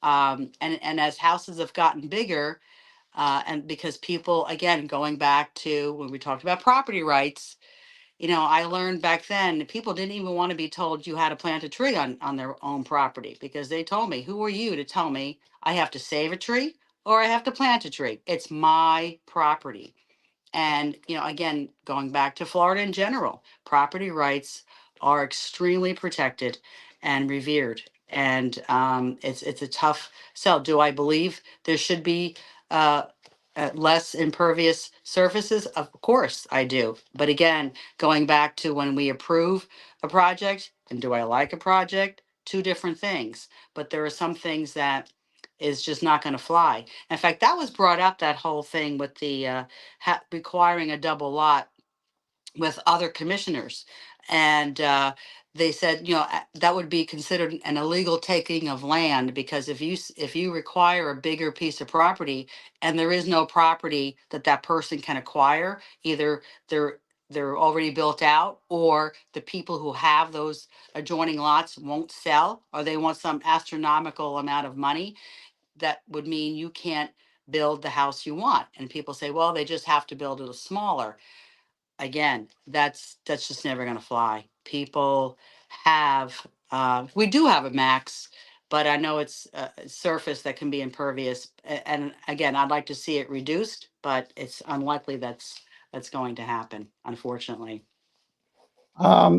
[SPEAKER 3] And as houses have gotten bigger, and because people, again, going back to when we talked about property rights, I learned back then people didn't even want to be told you had to plant a tree on their own property, because they told me, who are you to tell me I have to save a tree or I have to plant a tree? It's my property. And, again, going back to Florida in general, property rights are extremely protected and revered. And it's a tough sell. Do I believe there should be uh, less impervious surfaces? Of course I do. But again, going back to when we approve a project and do I like a project? Two different things. But there are some things that is just not going to fly. In fact, that was brought up, that whole thing with the requiring a double lot with other commissioners. And they said, that would be considered an illegal taking of land, because if you require a bigger piece of property and there is no property that person can acquire, either they're already built out, or the people who have those adjoining lots won't sell, or they want some astronomical amount of money, that would mean you can't build the house you want. And people say, well, they just have to build it a smaller. Again, that's just never going to fly. People have, we do have a max, but I know it's a surface that can be impervious. And again, I'd like to see it reduced, but it's unlikely that's going to happen, unfortunately.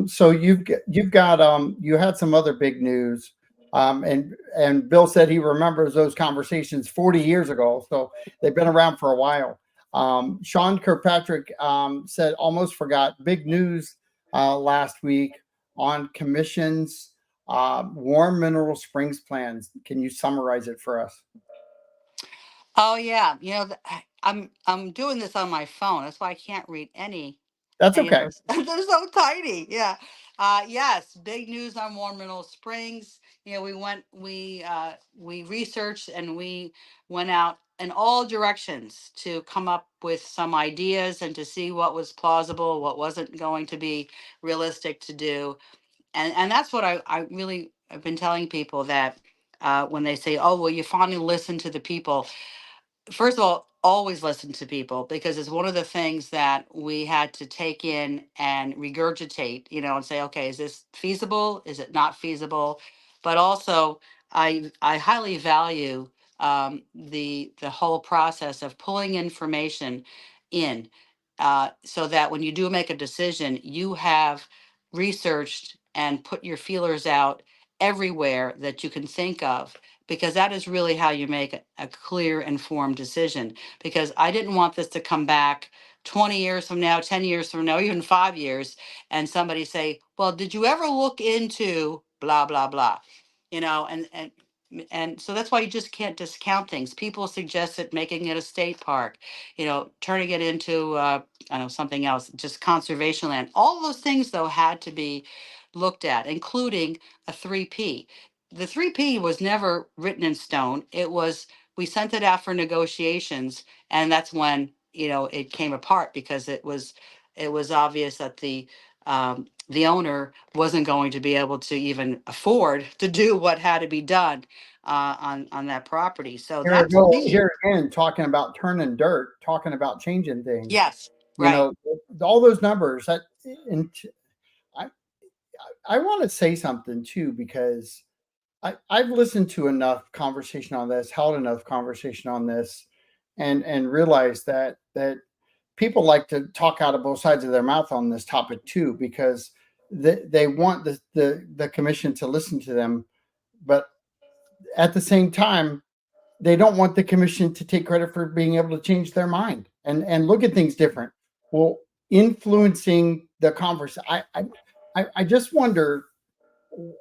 [SPEAKER 2] So you've got you had some other big news, and Bill said he remembers those conversations 40 years ago. So they've been around for a while. Sean Kirkpatrick said almost forgot big news last week on commission's warm mineral springs plans. Can you summarize it for us?
[SPEAKER 3] Oh yeah, I'm doing this on my phone. That's why I can't read
[SPEAKER 2] That's
[SPEAKER 3] any of
[SPEAKER 2] okay.
[SPEAKER 3] those. They're so tiny. Yeah. Yes, big news on Warm Mineral Springs. We researched and we went out in all directions to come up with some ideas and to see what was plausible, what wasn't going to be realistic to do. And that's what I really have been telling people, that when they say, oh, well, you finally listen to the people. First of all, always listen to people, because it's one of the things that we had to take in and regurgitate, and say, okay, is this feasible? Is it not feasible? But also, I highly value the whole process of pulling information in, so that when you do make a decision, you have researched and put your feelers out everywhere that you can think of, because that is really how you make a clear, informed decision. Because I didn't want this to come back 20 years from now, 10 years from now, even 5 years, and somebody say, well, did you ever look into blah, blah, blah? You know, and so that's why you just can't discount things. People suggested making it a state park, you know, turning it into, I don't know, something else, just conservation land. All those things, though, had to be looked at, including a 3P. The 3P was never written in stone. It was, we sent it out for negotiations, and that's when, you know, it came apart, because it was obvious that the owner wasn't going to be able to even afford to do what had to be done on that property. So
[SPEAKER 2] Here we
[SPEAKER 3] that to
[SPEAKER 2] go.
[SPEAKER 3] me,
[SPEAKER 2] Here again, talking about turning dirt, talking about changing things.
[SPEAKER 3] yes,
[SPEAKER 2] You
[SPEAKER 3] right.
[SPEAKER 2] know, all those numbers. That, and I, I want to say something too, because I've listened to enough conversation on this, held enough conversation on this, and realized that people like to talk out of both sides of their mouth on this topic too, because they want the commission to listen to them, but at the same time, they don't want the commission to take credit for being able to change their mind and look at things different. Well, influencing the conversation, I just wonder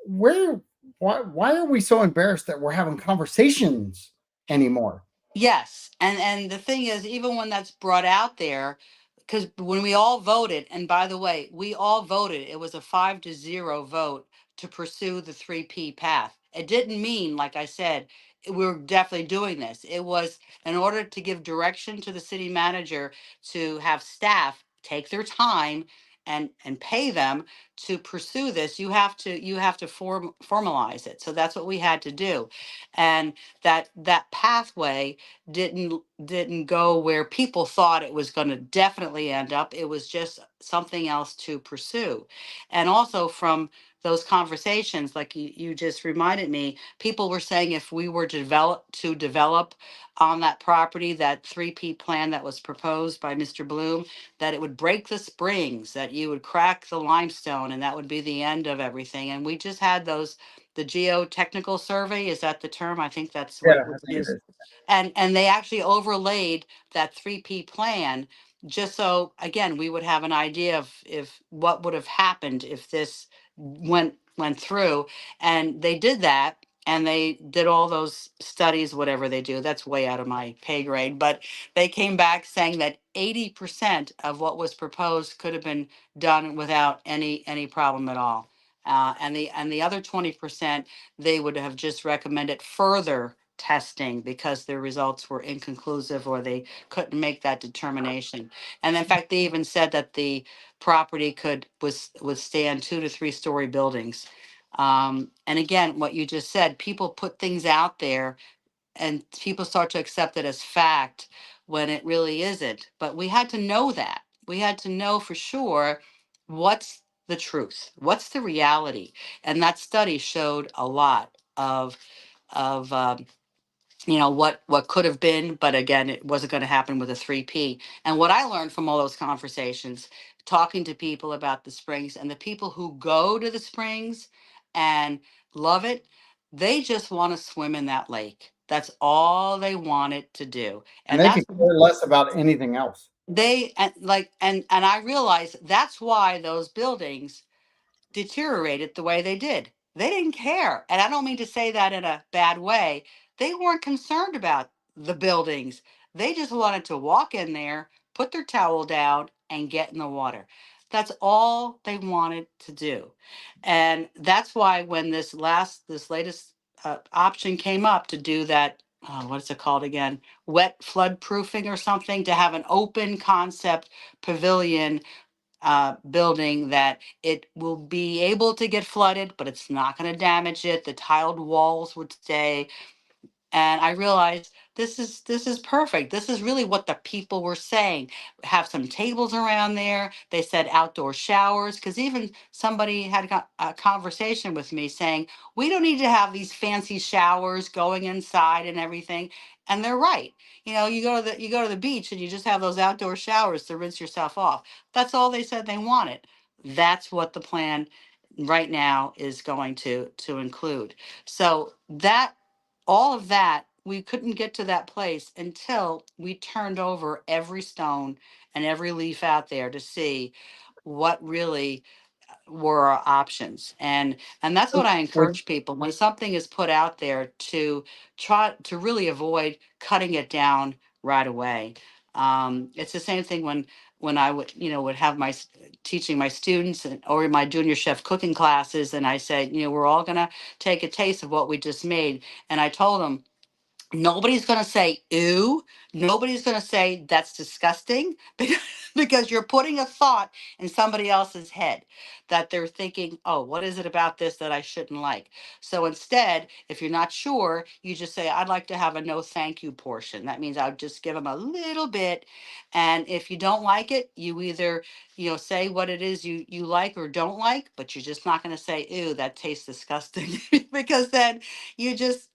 [SPEAKER 2] where why are we so embarrassed that we're having conversations anymore?
[SPEAKER 3] Yes, and the thing is, even when that's brought out there, because when we all voted, and by the way, we all voted, it was a 5-0 vote to pursue the 3P path. It didn't mean, like I said, we're definitely doing this. It was in order to give direction to the city manager to have staff take their time and pay them to pursue this. You have to formalize it. So that's what we had to do, and that pathway didn't go where people thought it was going to definitely end up. It was just something else to pursue. And also from those conversations, like you just reminded me, people were saying if we were to develop on that property, that 3P plan that was proposed by Mr. Bloom, that it would break the springs, that you would crack the limestone, and that would be the end of everything. And we just had the geotechnical survey, is that the term? I think that's what
[SPEAKER 2] Yeah,
[SPEAKER 3] it was
[SPEAKER 2] I think it
[SPEAKER 3] used.
[SPEAKER 2] is.
[SPEAKER 3] And they actually overlaid that 3P plan, just so, again, we would have an idea of if what would have happened if this went through. And they did that, and they did all those studies, whatever they do. That's way out of my pay grade, but they came back saying that 80% of what was proposed could have been done without any problem at all. And the other 20%, they would have just recommended further testing because their results were inconclusive, or they couldn't make that determination. And in fact, they even said that the property could withstand 2 to 3 story buildings. And again, what you just said, people put things out there, and people start to accept it as fact when it really isn't. But we had to know that. We had to know for sure what's the truth, what's the reality. And that study showed a lot of what could have been, but again, it wasn't going to happen with a 3P. And what I learned from all those conversations, talking to people about the springs, and the people who go to the springs and love it, they just want to swim in that lake. That's all they wanted to do.
[SPEAKER 2] And
[SPEAKER 3] And
[SPEAKER 2] they
[SPEAKER 3] that's
[SPEAKER 2] could care less about anything else.
[SPEAKER 3] they and like and I realized that's why those buildings deteriorated the way they did. They didn't care. And I don't mean to say that in a bad way. They weren't concerned about the buildings. They just wanted to walk in there, put their towel down, and get in the water. That's all they wanted to do. And that's why when this latest option came up to do that, what's it called again? Wet flood proofing or something, to have an open concept pavilion building that it will be able to get flooded, but it's not going to damage it. The tiled walls would stay. And I realized this is perfect. This is really what the people were saying. Have some tables around there. They said outdoor showers, because even somebody had a conversation with me saying we don't need to have these fancy showers going inside and everything. And they're right. You go to the beach and you just have those outdoor showers to rinse yourself off. That's all they said they wanted. That's what the plan right now is going to include. So that all of that, we couldn't get to that place until we turned over every stone and every leaf out there to see what really were our options. And that's what I
[SPEAKER 2] Would
[SPEAKER 3] encourage people when something is put out there to try to really avoid cutting it down right away. It's the same thing when I would, would have teaching my students or my junior chef cooking classes, and I said, we're all gonna take a taste of what we just made. And I told them, nobody's going to say ew. Nobody's going to say that's disgusting because you're putting a thought in somebody else's head that they're thinking, oh, what is it about this that I shouldn't like? So instead, if you're not sure, you just say, I'd like to have a no thank you portion. That means I'll just give them a little bit. And if you don't like it, you either, say what it is you like or don't like, but you're just not going to say, ew, that tastes disgusting because then you just,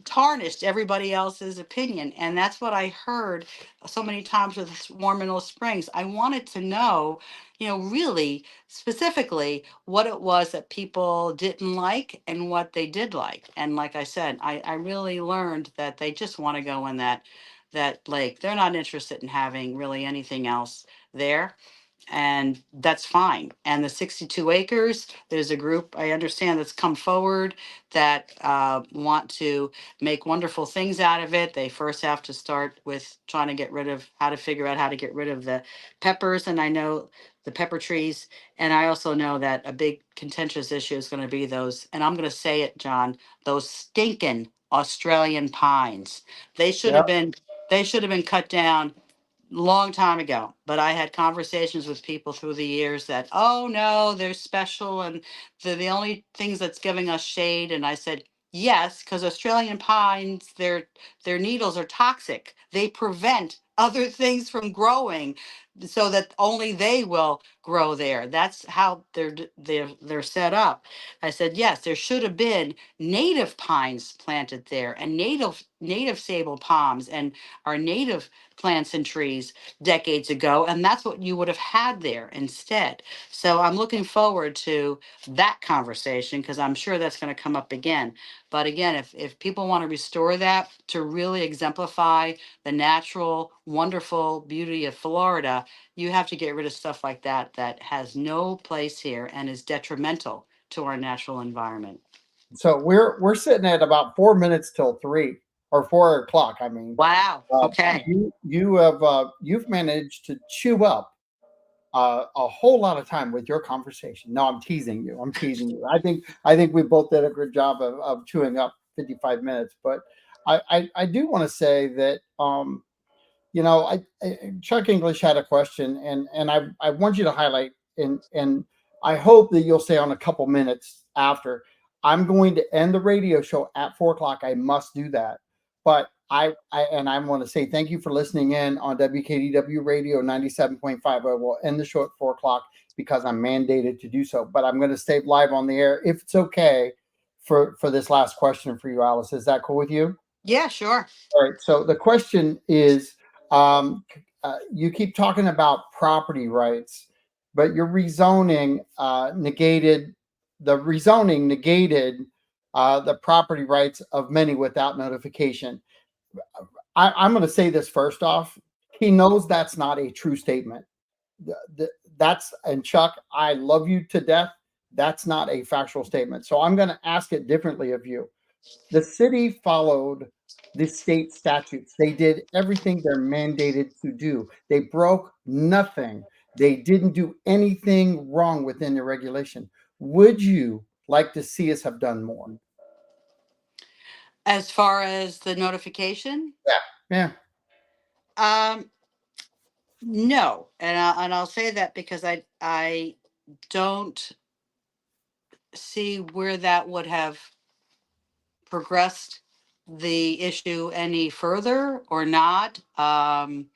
[SPEAKER 3] tarnished everybody else's opinion. And that's what I heard so many times with Warm Mineral Springs. I wanted to know, really specifically what it was that people didn't like and what they did like. And like I said, I really learned that they just want to go in that lake. They're not interested in having really anything else there, and that's fine. And the 62 acres, there's a group I understand that's come forward that want to make wonderful things out of it. They first have to start with trying to get rid of how to figure out how to get rid of the peppers, and I know the pepper trees. And I also know that a big contentious issue is going to be those, and I'm going to say it, John, those stinking Australian pines. They should
[SPEAKER 2] yeah.
[SPEAKER 3] have been they should have been cut down long time ago. But I had conversations with people through the years that, oh no, they're special and they're the only things that's giving us shade. And I said, yes, because Australian pines, their needles are toxic. They prevent other things from growing so that only they will grow there. That's how they're set up. I said, yes, there should have been native pines planted there and native sable palms and our native plants and trees decades ago, and that's what you would have had there instead. So I'm looking forward to that conversation because I'm sure that's going to come up again. But again, if people want to restore that to really exemplify the natural, wonderful beauty of Florida, you have to get rid of stuff like that has no place here and is detrimental to our natural environment.
[SPEAKER 2] So we're sitting at about 4 minutes till 3 or 4 o'clock. I mean,
[SPEAKER 3] Wow. Okay.
[SPEAKER 2] you've managed to chew up a whole lot of time with your conversation. No, I'm teasing you. I'm teasing you. I think we both did a good job of chewing up 55 minutes. But I do want to say that Chuck English had a question, and I want you to highlight, and I hope that you'll stay on a couple minutes after. I'm going to end the radio show at 4 o'clock. I must do that, but I want to say thank you for listening in on WKDW Radio 97.5. I will end the show at 4 o'clock because I'm mandated to do so, but I'm going to stay live on the air if it's okay for this last question for you, Alice. Is that cool with you?
[SPEAKER 3] Yeah, sure.
[SPEAKER 2] All right. So the question is, you keep talking about property rights, but your rezoning negated the property rights of many without notification. I'm going to say this first off. He knows that's not a true statement. And Chuck, I love you to death. That's not a factual statement. So I'm going to ask it differently of you. The city followed the state statutes. They did everything they're mandated to do. They broke nothing. They didn't do anything wrong within the regulation. Would you like to see us have done more?
[SPEAKER 3] As far as the notification,
[SPEAKER 2] Yeah.
[SPEAKER 3] no, and I'll say that because I don't see where that would have progressed the issue any further or not. The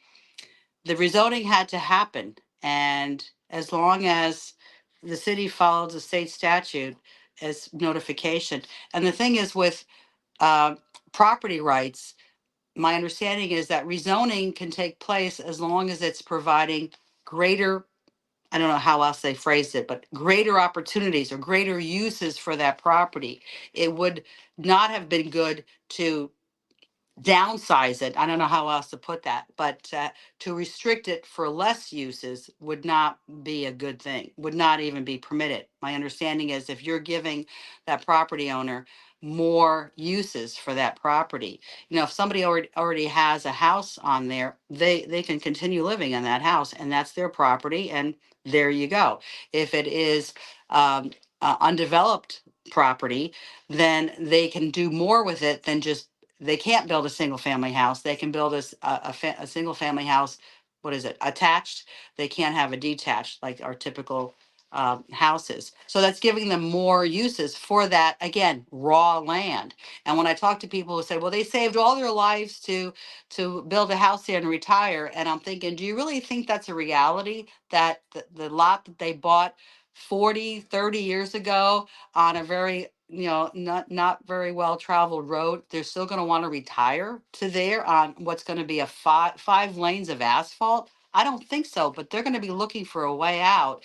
[SPEAKER 3] rezoning had to happen, and as long as the city follows the state statute as notification, and the thing is with uh, property rights, my understanding is that rezoning can take place as long as it's providing greater I don't know how else they phrased it, but greater opportunities or greater uses for that property. It would not have been good to downsize it. I don't know how else to put that, but to restrict it for less uses would not be a good thing, would not even be permitted. My understanding is if you're giving that property owner more uses for that property, if somebody already has a house on there, they can continue living in that house, and that's their property, and there you go. If it is undeveloped property, then they can do more with it than just, they can't build a single family house. They can build a single family house. What is it? Attached. They can't have a detached like our typical houses. So that's giving them more uses for that, again, raw land. And when I talk to people who say, well, they saved all their lives to build a house there and retire. And I'm thinking, do you really think that's a reality, that the lot that they bought 40, 30 years ago on a very not very well traveled road, they're still going to want to retire to there on what's going to be a five lanes of asphalt? I don't think so, but they're going to be looking for a way out,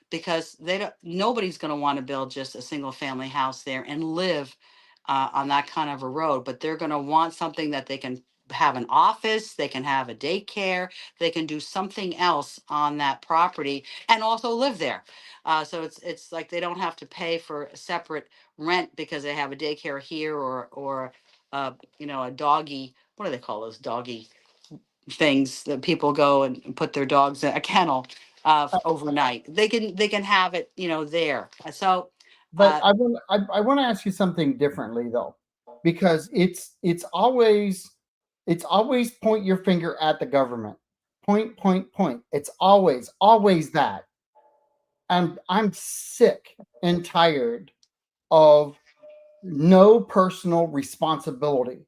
[SPEAKER 3] because nobody's going to want to build just a single family house there and live on that kind of a road. But they're going to want something that they can have an office, they can have a daycare, they can do something else on that property and also live there. So it's like they don't have to pay for a separate rent because they have a daycare here, or a doggy, what do they call those doggy things that people go and put their dogs in a kennel overnight. They can have it, there. So
[SPEAKER 2] But I want to ask you something differently though, because it's always point your finger at the government. Point, point, point. It's always that. And I'm sick and tired of no personal responsibility.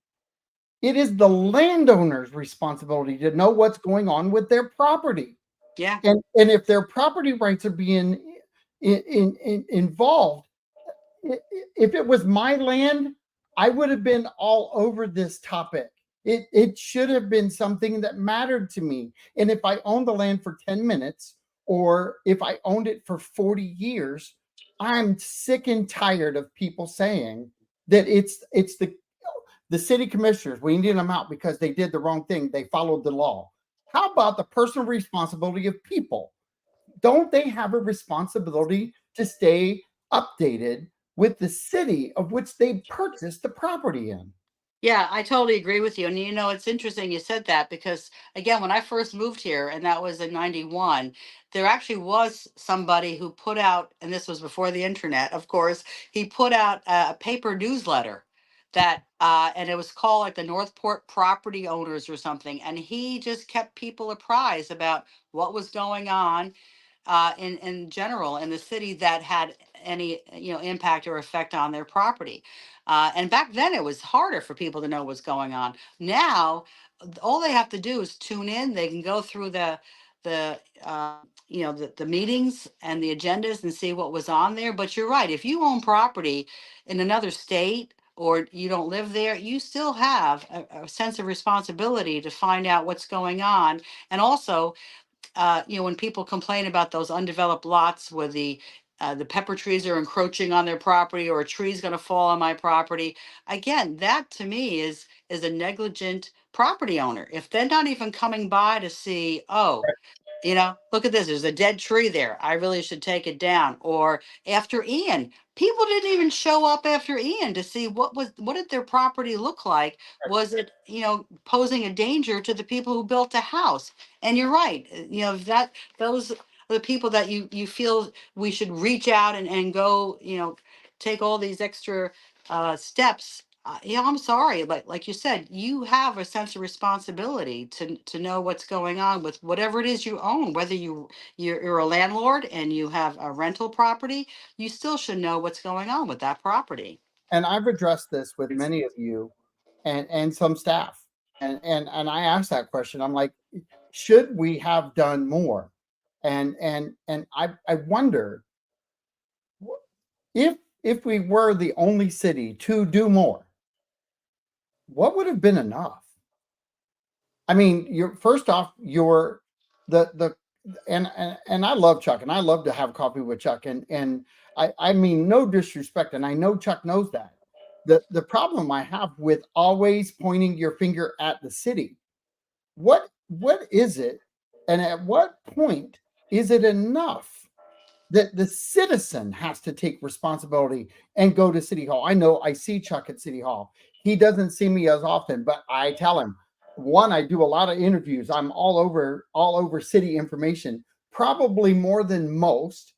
[SPEAKER 2] It is the landowner's responsibility to know what's going on with their property.
[SPEAKER 3] yeah,
[SPEAKER 2] And if their property rights are being involved, if it was my land, I would have been all over this topic. It should have been something that mattered to me. And if I owned the land for 10 minutes, or if I owned it for 40 years, I'm sick and tired of people saying that it's the city commissioners, we need them out because they did the wrong thing. They followed the law. How about the personal responsibility of people? Don't they have a responsibility to stay updated with the city of which they purchased the property in?
[SPEAKER 3] yeah, I totally agree with you. And it's interesting you said that, because again, when I first moved here, and that was in 91, there actually was somebody who put out, and this was before the internet, of course, he put out a paper newsletter that and it was called like the Northport Property Owners or something, and he just kept people apprised about what was going on in general in the city that had any impact or effect on their property. And back then it was harder for people to know what's going on. Now all they have to do is tune in. They can go through the meetings and the agendas and see what was on there. But you're right, if you own property in another state or you don't live there, you still have a sense of responsibility to find out what's going on. And also, when people complain about those undeveloped lots where the pepper trees are encroaching on their property, or a tree's going to fall on my property, again, that to me is a negligent property owner. If they're not even coming by to see, oh, look at this. There's a dead tree there. I really should take it down. Or after Ian, people didn't even show up after Ian to see what did their property look like? Was it, posing a danger to the people who built the house? And you're right. That those are the people that you feel we should reach out and go, take all these extra steps. I'm sorry, but like you said, you have a sense of responsibility to know what's going on with whatever it is you own. Whether you're a landlord and you have a rental property, you still should know what's going on with that property.
[SPEAKER 2] And I've addressed this with many of you and some staff. And I asked that question. I'm like, should we have done more? And I wonder if we were the only city to do more, what would have been enough? I mean, you're first off, the and I love Chuck, and I love to have coffee with Chuck, and I mean no disrespect, and I know Chuck knows that. The problem I have with always pointing your finger at the city, what is it, and at what point is it enough that the citizen has to take responsibility and go to City Hall? I know I see Chuck at City Hall. He doesn't see me as often, but I tell him, one, I do a lot of interviews. I'm all over city information, probably more than most,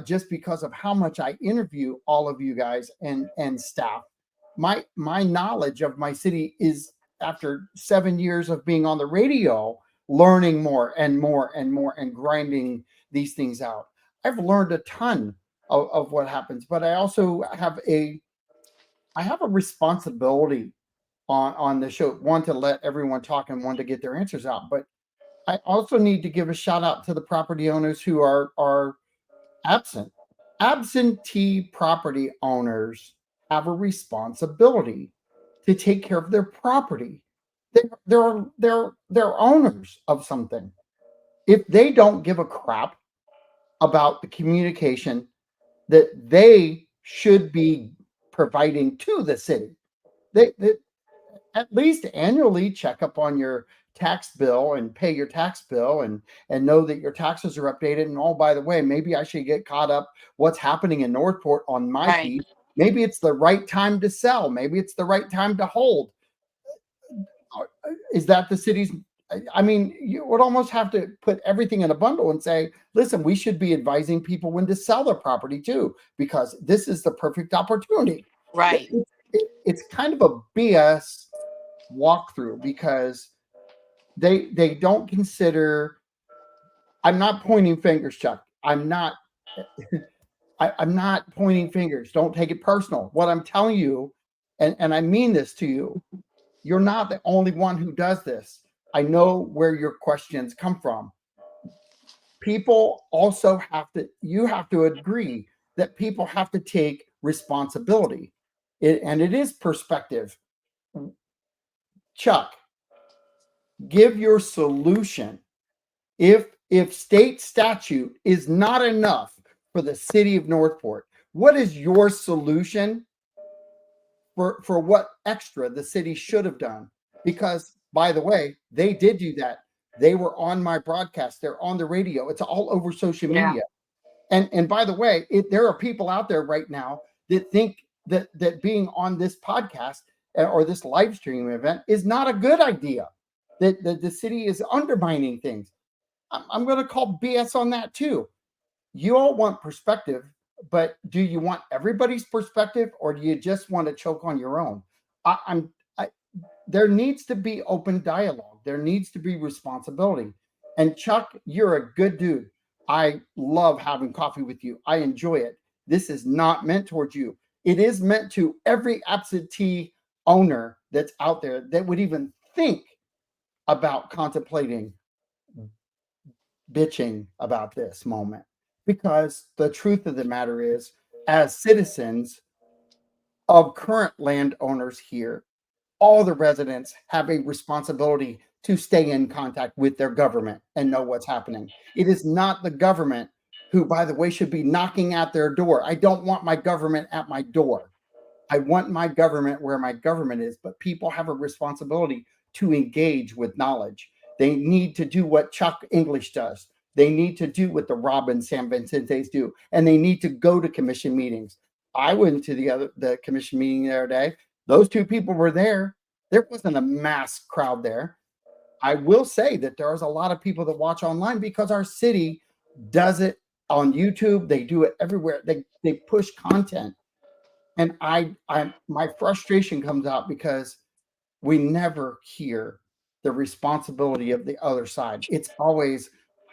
[SPEAKER 2] just because of how much I interview all of you guys and staff. My knowledge of my city is, after 7 years of being on the radio, learning more and more and more and grinding these things out. I've learned a ton of what happens, but I also have a responsibility on the show. One, to let everyone talk, and one, to get their answers out. But I also need to give a shout out to the property owners who are absent. Absentee property owners have a responsibility to take care of their property. They're owners of something. If they don't give a crap about the communication that they should be providing to the city, they at least annually check up on your tax bill and pay your tax bill, and know that your taxes are updated. And oh, by the way, maybe I should get caught up what's happening in Northport on my
[SPEAKER 3] Right.
[SPEAKER 2] feed. Maybe it's the right time to sell. Maybe it's the right time to hold. Is that the city's? I mean, you would almost have to put everything in a bundle and say, listen, we should be advising people when to sell their property too, because this is the perfect opportunity.
[SPEAKER 3] Right.
[SPEAKER 2] It's kind of a BS walkthrough, because they don't consider. I'm not pointing fingers, Chuck. I'm not pointing fingers. Don't take it personal. What I'm telling you, and I mean this to you, you're not the only one who does this. I know where your questions come from. People also you have to agree that people have to take responsibility. And it is perspective. Chuck, give your solution. If state statute is not enough for the city of Northport, what is your solution for what extra the city should have done? Because, by the way, they did do that. They were on my broadcast. They're on the radio. It's all over social media. And by the way, there are people out there right now that think that being on this podcast or this live stream event is not a good idea, that the city is undermining things. I'm going to call BS on that too. You all want perspective, but do you want everybody's perspective, or do you just want to choke on your own? There needs to be open dialogue. There needs to be responsibility. And Chuck, you're a good dude. I love having coffee with you. I enjoy it. This is not meant towards you. It is meant to every absentee owner that's out there that would even think about contemplating bitching about this moment. Because the truth of the matter is, as citizens of current landowners here, all the residents have a responsibility to stay in contact with their government and know what's happening. It is not the government who, by the way, should be knocking at their door. I don't want my government at my door. I want my government where my government is, but people have a responsibility to engage with knowledge. They need to do what Chuck English does. They need to do what the Robin San Vicentes do, and they need to go to commission meetings. I went to the commission meeting the other day. Those two people were there. There wasn't a mass crowd there. I will say that there's a lot of people that watch online because our city does it on YouTube. They do it everywhere. They push content. And my frustration comes out because we never hear the responsibility of the other side. It's always,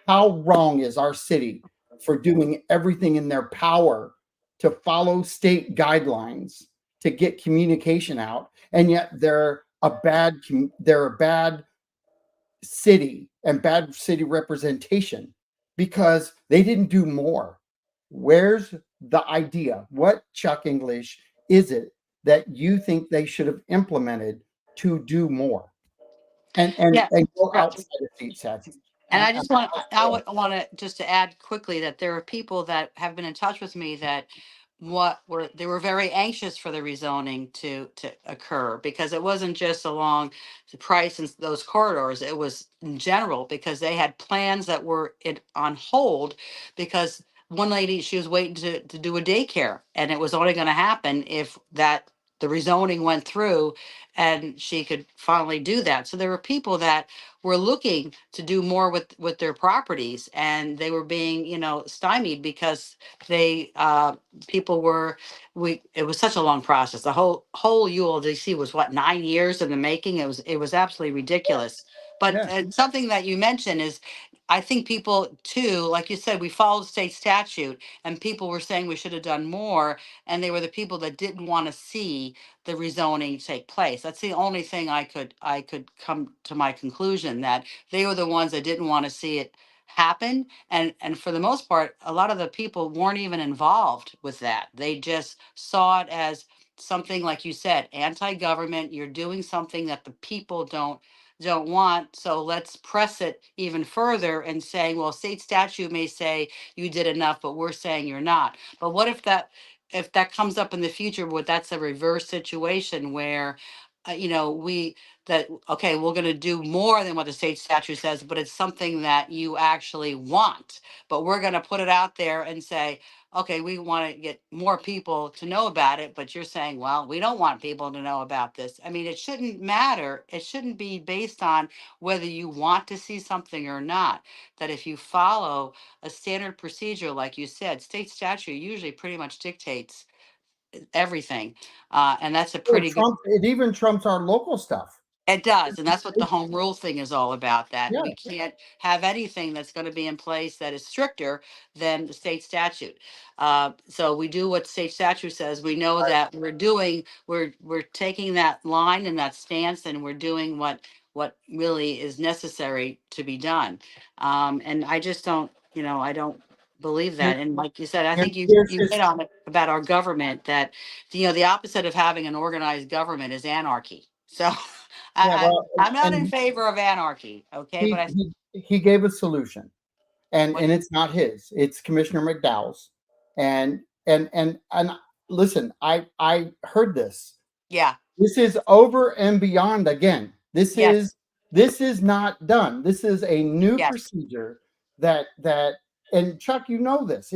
[SPEAKER 2] how wrong is our city for doing everything in their power to follow state guidelines to get communication out, and yet they're a bad city and bad city representation because they didn't do more. Where's the idea? What, Chuck English, is it that you think they should have implemented to do more and go outside of state statute?
[SPEAKER 3] And I
[SPEAKER 2] And
[SPEAKER 3] just want, I would want to just to add quickly that there are people that have been in touch with me that they were very anxious for the rezoning to occur, because it wasn't just along the Price and those corridors. It was in general, because they had plans that were on hold, because one lady, she was waiting to do a daycare, and it was only going to happen if the rezoning went through and she could finally do that. So there were people that were looking to do more with their properties, and they were being, stymied because they people were we it was such a long process. The whole ULDC was, what, 9 years in the making. It was absolutely ridiculous. But
[SPEAKER 2] yeah,
[SPEAKER 3] something that you mentioned is, I think people too, like you said, we followed state statute, and people were saying we should have done more, and they were the people that didn't want to see the rezoning take place. That's the only thing I could come to my conclusion, that they were the ones that didn't want to see it happen. And for the most part, a lot of the people weren't even involved with that. They just saw it as something, like you said, anti-government. You're doing something that the people don't want, so let's press it even further and saying, well, state statute may say you did enough, but we're saying you're not. But what if that comes up in the future, what that's a reverse situation where, we that okay, we're going to do more than what the state statute says, but it's something that you actually want, but we're going to put it out there and say, okay, we want to get more people to know about it, but you're saying, well, we don't want people to know about this. I mean, it shouldn't matter. It shouldn't be based on whether you want to see something or not. That if you follow a standard procedure, like you said, state statute usually pretty much dictates everything. And that's a pretty good.
[SPEAKER 2] It even trumps our local stuff.
[SPEAKER 3] It does, and that's what the home rule thing is all about, that
[SPEAKER 2] Yeah,
[SPEAKER 3] we can't have anything that's going to be in place that is stricter than the state statute. So we do what state statute says. We know that we're taking that line and that stance, and we're doing what really is necessary to be done. And I just don't, I don't believe
[SPEAKER 2] here,
[SPEAKER 3] that. And like you said, I think
[SPEAKER 2] here's
[SPEAKER 3] you
[SPEAKER 2] his,
[SPEAKER 3] hit on it about our government, that the opposite of having an organized government is anarchy. So
[SPEAKER 2] yeah. Well,
[SPEAKER 3] I'm not in
[SPEAKER 2] and
[SPEAKER 3] favor of anarchy, okay? But
[SPEAKER 2] he he gave a solution,
[SPEAKER 3] what,
[SPEAKER 2] and it's not his. It's Commissioner McDowell's, and listen, I heard this.
[SPEAKER 3] yeah,
[SPEAKER 2] This is over and beyond again.
[SPEAKER 3] yes,
[SPEAKER 2] This is not done. This is a new
[SPEAKER 3] yes,
[SPEAKER 2] procedure that and Chuck, you know this.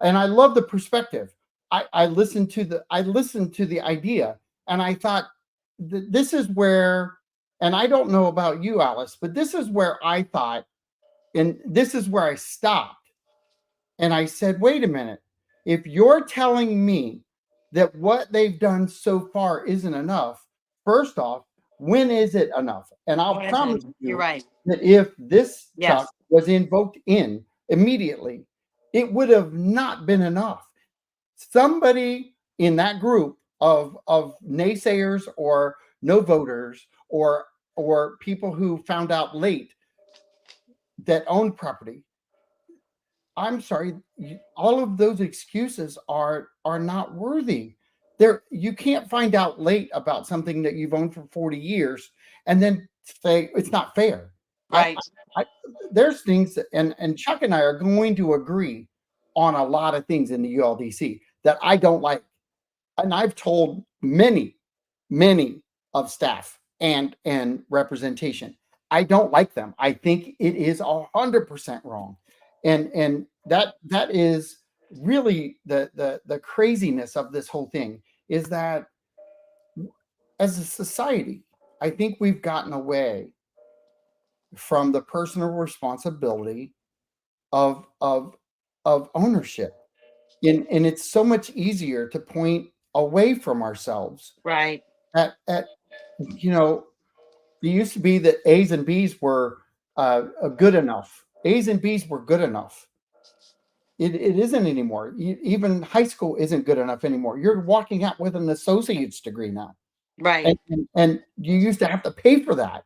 [SPEAKER 2] And I love the perspective. I listened to the idea, and I thought this is where, and I don't know about you, Alice, but this is where I thought, and this is where I stopped, and I said, wait a minute. If you're telling me that what they've done so far isn't enough, first off, when is it enough? And I'll
[SPEAKER 3] what is
[SPEAKER 2] promise
[SPEAKER 3] it? You're
[SPEAKER 2] you
[SPEAKER 3] right.
[SPEAKER 2] that if this
[SPEAKER 3] Yes,
[SPEAKER 2] Chuck was invoked in immediately, it would have not been enough. Somebody in that group of naysayers or no voters or people who found out late that owned property, I'm sorry, all of those excuses are not worthy. You can't find out late about something that you've owned for 40 years and then say it's not fair. I,
[SPEAKER 3] right,
[SPEAKER 2] I there's things that, and Chuck and I are going to agree on a lot of things in the ULDC that I don't like. And I've told many of staff and representation, I don't like them. I think it is 100% wrong. And that is really the craziness of this whole thing, is that as a society, I think we've gotten away from the personal responsibility of ownership. And it's so much easier to point away from ourselves
[SPEAKER 3] right,
[SPEAKER 2] at you know it used to be that A's and B's were good enough. A's and B's were good enough. It isn't anymore. Even high school isn't good enough anymore. You're walking out with an associate's degree now,
[SPEAKER 3] right.
[SPEAKER 2] and you used to have to pay for that.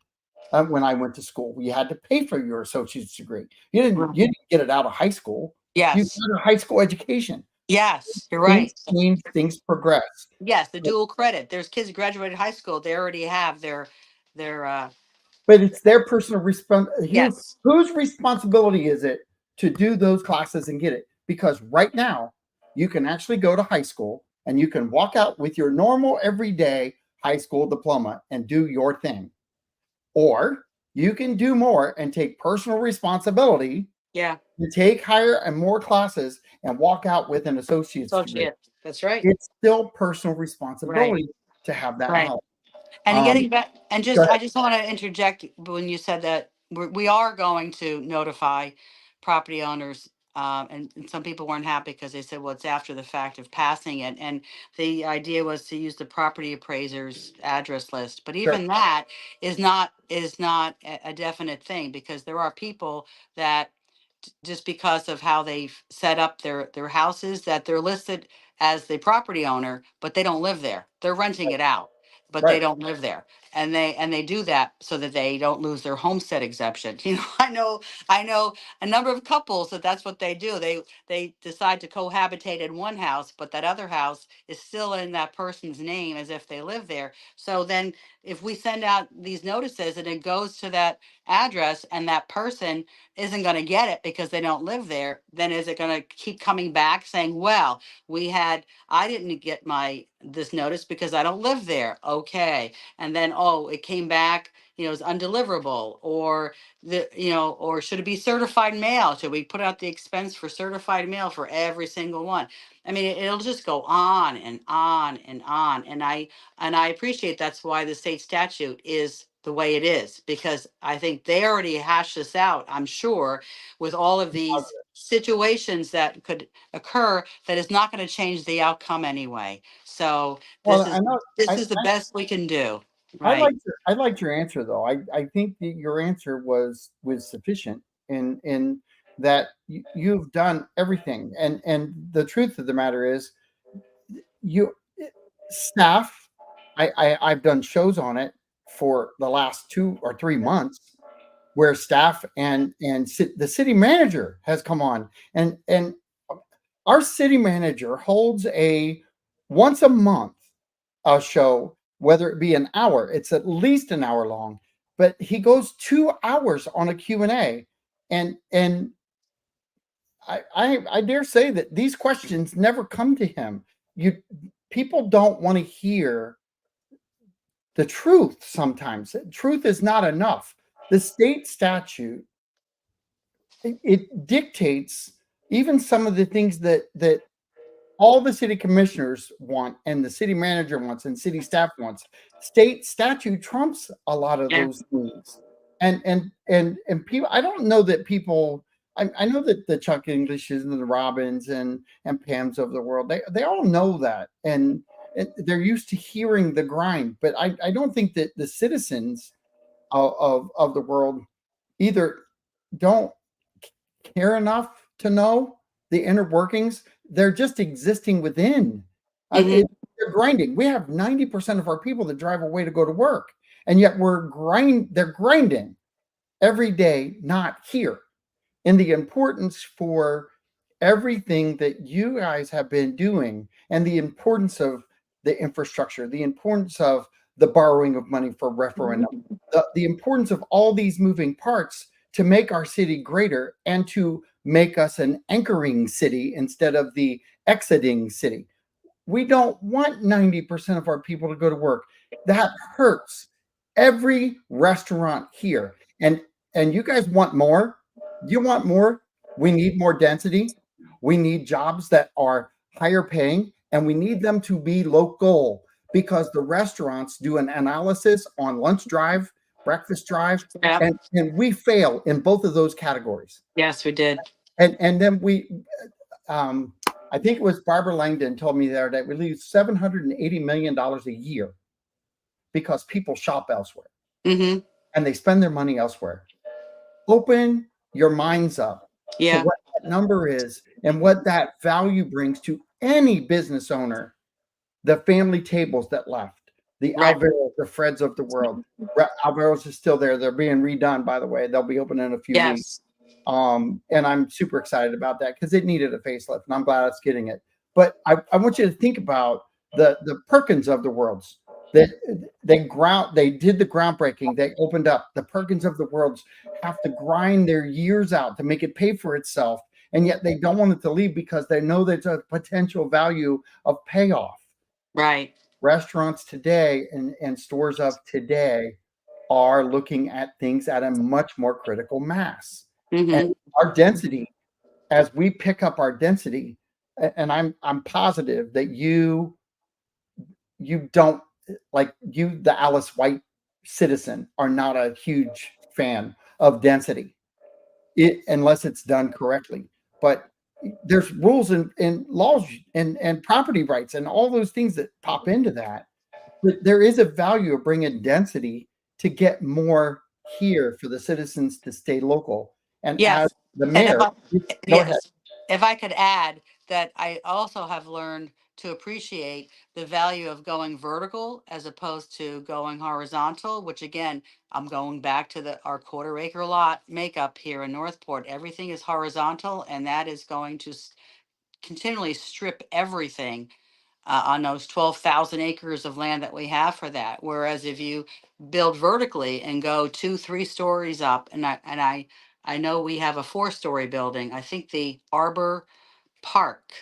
[SPEAKER 2] When I went to school, you had to pay for your associate's degree. You didn't get it out of high school. You
[SPEAKER 3] Yes,
[SPEAKER 2] got a high school education.
[SPEAKER 3] yes, you're
[SPEAKER 2] Things
[SPEAKER 3] right.
[SPEAKER 2] change, things progress.
[SPEAKER 3] Yes, the dual credit. There's kids who graduated high school. They already have their
[SPEAKER 2] but it's their personal
[SPEAKER 3] Yes.
[SPEAKER 2] whose responsibility is it to do those classes and get it? Because right now you can actually go to high school and you can walk out with your normal everyday high school diploma and do your thing, or you can do more and take personal responsibility
[SPEAKER 3] Yeah.
[SPEAKER 2] to take higher and more classes and walk out with an associate's degree.
[SPEAKER 3] Associate. That's right.
[SPEAKER 2] It's still personal
[SPEAKER 3] Right.
[SPEAKER 2] responsibility to have that
[SPEAKER 3] Right.
[SPEAKER 2] help.
[SPEAKER 3] And
[SPEAKER 2] Um,
[SPEAKER 3] getting back, and
[SPEAKER 2] Go
[SPEAKER 3] just,
[SPEAKER 2] ahead.
[SPEAKER 3] I just want to interject when you said that we are going to notify property owners. And some people weren't happy because they said, well, it's after the fact of passing it. And the idea was to use the property appraiser's address list. But
[SPEAKER 2] Sure.
[SPEAKER 3] even that is not a definite thing, because there are people that just because of how they've set up their houses, that they're listed as the property owner, but they don't live there. They're renting it out, but they
[SPEAKER 2] Right.
[SPEAKER 3] don't live there. And they do that so that they don't lose their homestead exemption. I know a number of couples that's what they do. They decide to cohabitate in one house, but that other house is still in that person's name as if they live there. So then if we send out these notices and it goes to that address and that person isn't going to get it because they don't live there, then is it going to keep coming back saying, well, I didn't get this notice because I don't live there. Okay. And then, oh, it came back, it's undeliverable, or should it be certified mail? Should we put out the expense for certified mail for every single one? I mean, it'll just go on and on and on. And I appreciate that's why the state statute is the way it is, because I think they already hashed this out, I'm sure, with all of these situations that could occur, that is not going to change the outcome anyway. So
[SPEAKER 2] Well,
[SPEAKER 3] this
[SPEAKER 2] I
[SPEAKER 3] is
[SPEAKER 2] know.
[SPEAKER 3] this
[SPEAKER 2] I,
[SPEAKER 3] is the best we can do.
[SPEAKER 2] I
[SPEAKER 3] Right.
[SPEAKER 2] liked your answer though. I think that your answer was sufficient in that you've done everything. And the truth of the matter is, you staff. I've done shows on it for the last 2 or 3 months, where staff and the city manager has come on, and our city manager holds a once a month a show, whether it be an hour, it's at least an hour long, but he goes 2 hours on a Q&A. And I dare say that these questions never come to him. You People don't want to hear the truth sometimes. Truth is not enough. The state statute, it dictates even some of the things that all the city commissioners want and the city manager wants and city staff wants. State statute trumps a lot of
[SPEAKER 3] Yeah.
[SPEAKER 2] those things. And people, I don't know that people, I know that the Chuck Englishes and the Robins and Pams of the world, they all know that, and they're used to hearing the grind. But I don't think that the citizens of the world either don't care enough to know the inner workings. They're just existing within.
[SPEAKER 3] Mhm.
[SPEAKER 2] They're grinding. We have 90% of our people that drive away to go to work, and yet they're grinding every day, not here. And the importance for everything that you guys have been doing, and the importance of the infrastructure, the importance of the borrowing of money for referendum, the importance of all these moving parts to make our city greater and to make us an anchoring city instead of the exiting city. We don't want 90% of our people to go to work. That hurts every restaurant here. And you guys want more? You want more? We need more density. We need jobs that are higher paying, and we need them to be local, because the restaurants do an analysis on lunch drive, breakfast drive,
[SPEAKER 3] Yeah.
[SPEAKER 2] and we fail in both of those categories.
[SPEAKER 3] Yes, we did.
[SPEAKER 2] And then I think it was Barbara Langdon told me the other day, we lose $780 million a year because people shop elsewhere
[SPEAKER 3] Hmm.
[SPEAKER 2] and they spend their money elsewhere. Open your minds up to
[SPEAKER 3] Yeah.
[SPEAKER 2] what that number is and what that value brings to any business owner. The family tables that left, the
[SPEAKER 3] Right.
[SPEAKER 2] Alvaros, the Freds of the world. Alvaros is still there. They're being redone, by the way. They'll be open in a few weeks.
[SPEAKER 3] Yes.
[SPEAKER 2] And I'm super excited about that because it needed a facelift, and I'm glad it's getting it. But I want you to think about the Perkins of the worlds. That they did the groundbreaking. They opened up. The Perkins of the world have to grind their years out to make it pay for itself, and yet they don't want it to leave because they know there's a potential value of payoff.
[SPEAKER 3] Right.
[SPEAKER 2] Restaurants today and stores of today are looking at things at a much more critical mass. And
[SPEAKER 3] Hmm.
[SPEAKER 2] our density, as we pick up our density, and I'm positive that you don't like you, the Alice White citizen, are not a huge fan of density, unless it's done correctly. But there's rules and laws and property rights and all those things that pop into that. But there is a value of bringing density to get more here for the citizens to stay local. And as
[SPEAKER 3] Yes.
[SPEAKER 2] the
[SPEAKER 3] And if
[SPEAKER 2] mayor,
[SPEAKER 3] I,
[SPEAKER 2] go ahead.
[SPEAKER 3] yes, if I could add that I also have learned to appreciate the value of going vertical as opposed to going horizontal, which again, I'm going back to our quarter acre lot makeup here in Northport. Everything is horizontal, and that is going to continually strip everything on those 12,000 acres of land that we have for that. Whereas if you build vertically and go 2, 3 stories up, I know we have a 4-story building. I think the Arbor Park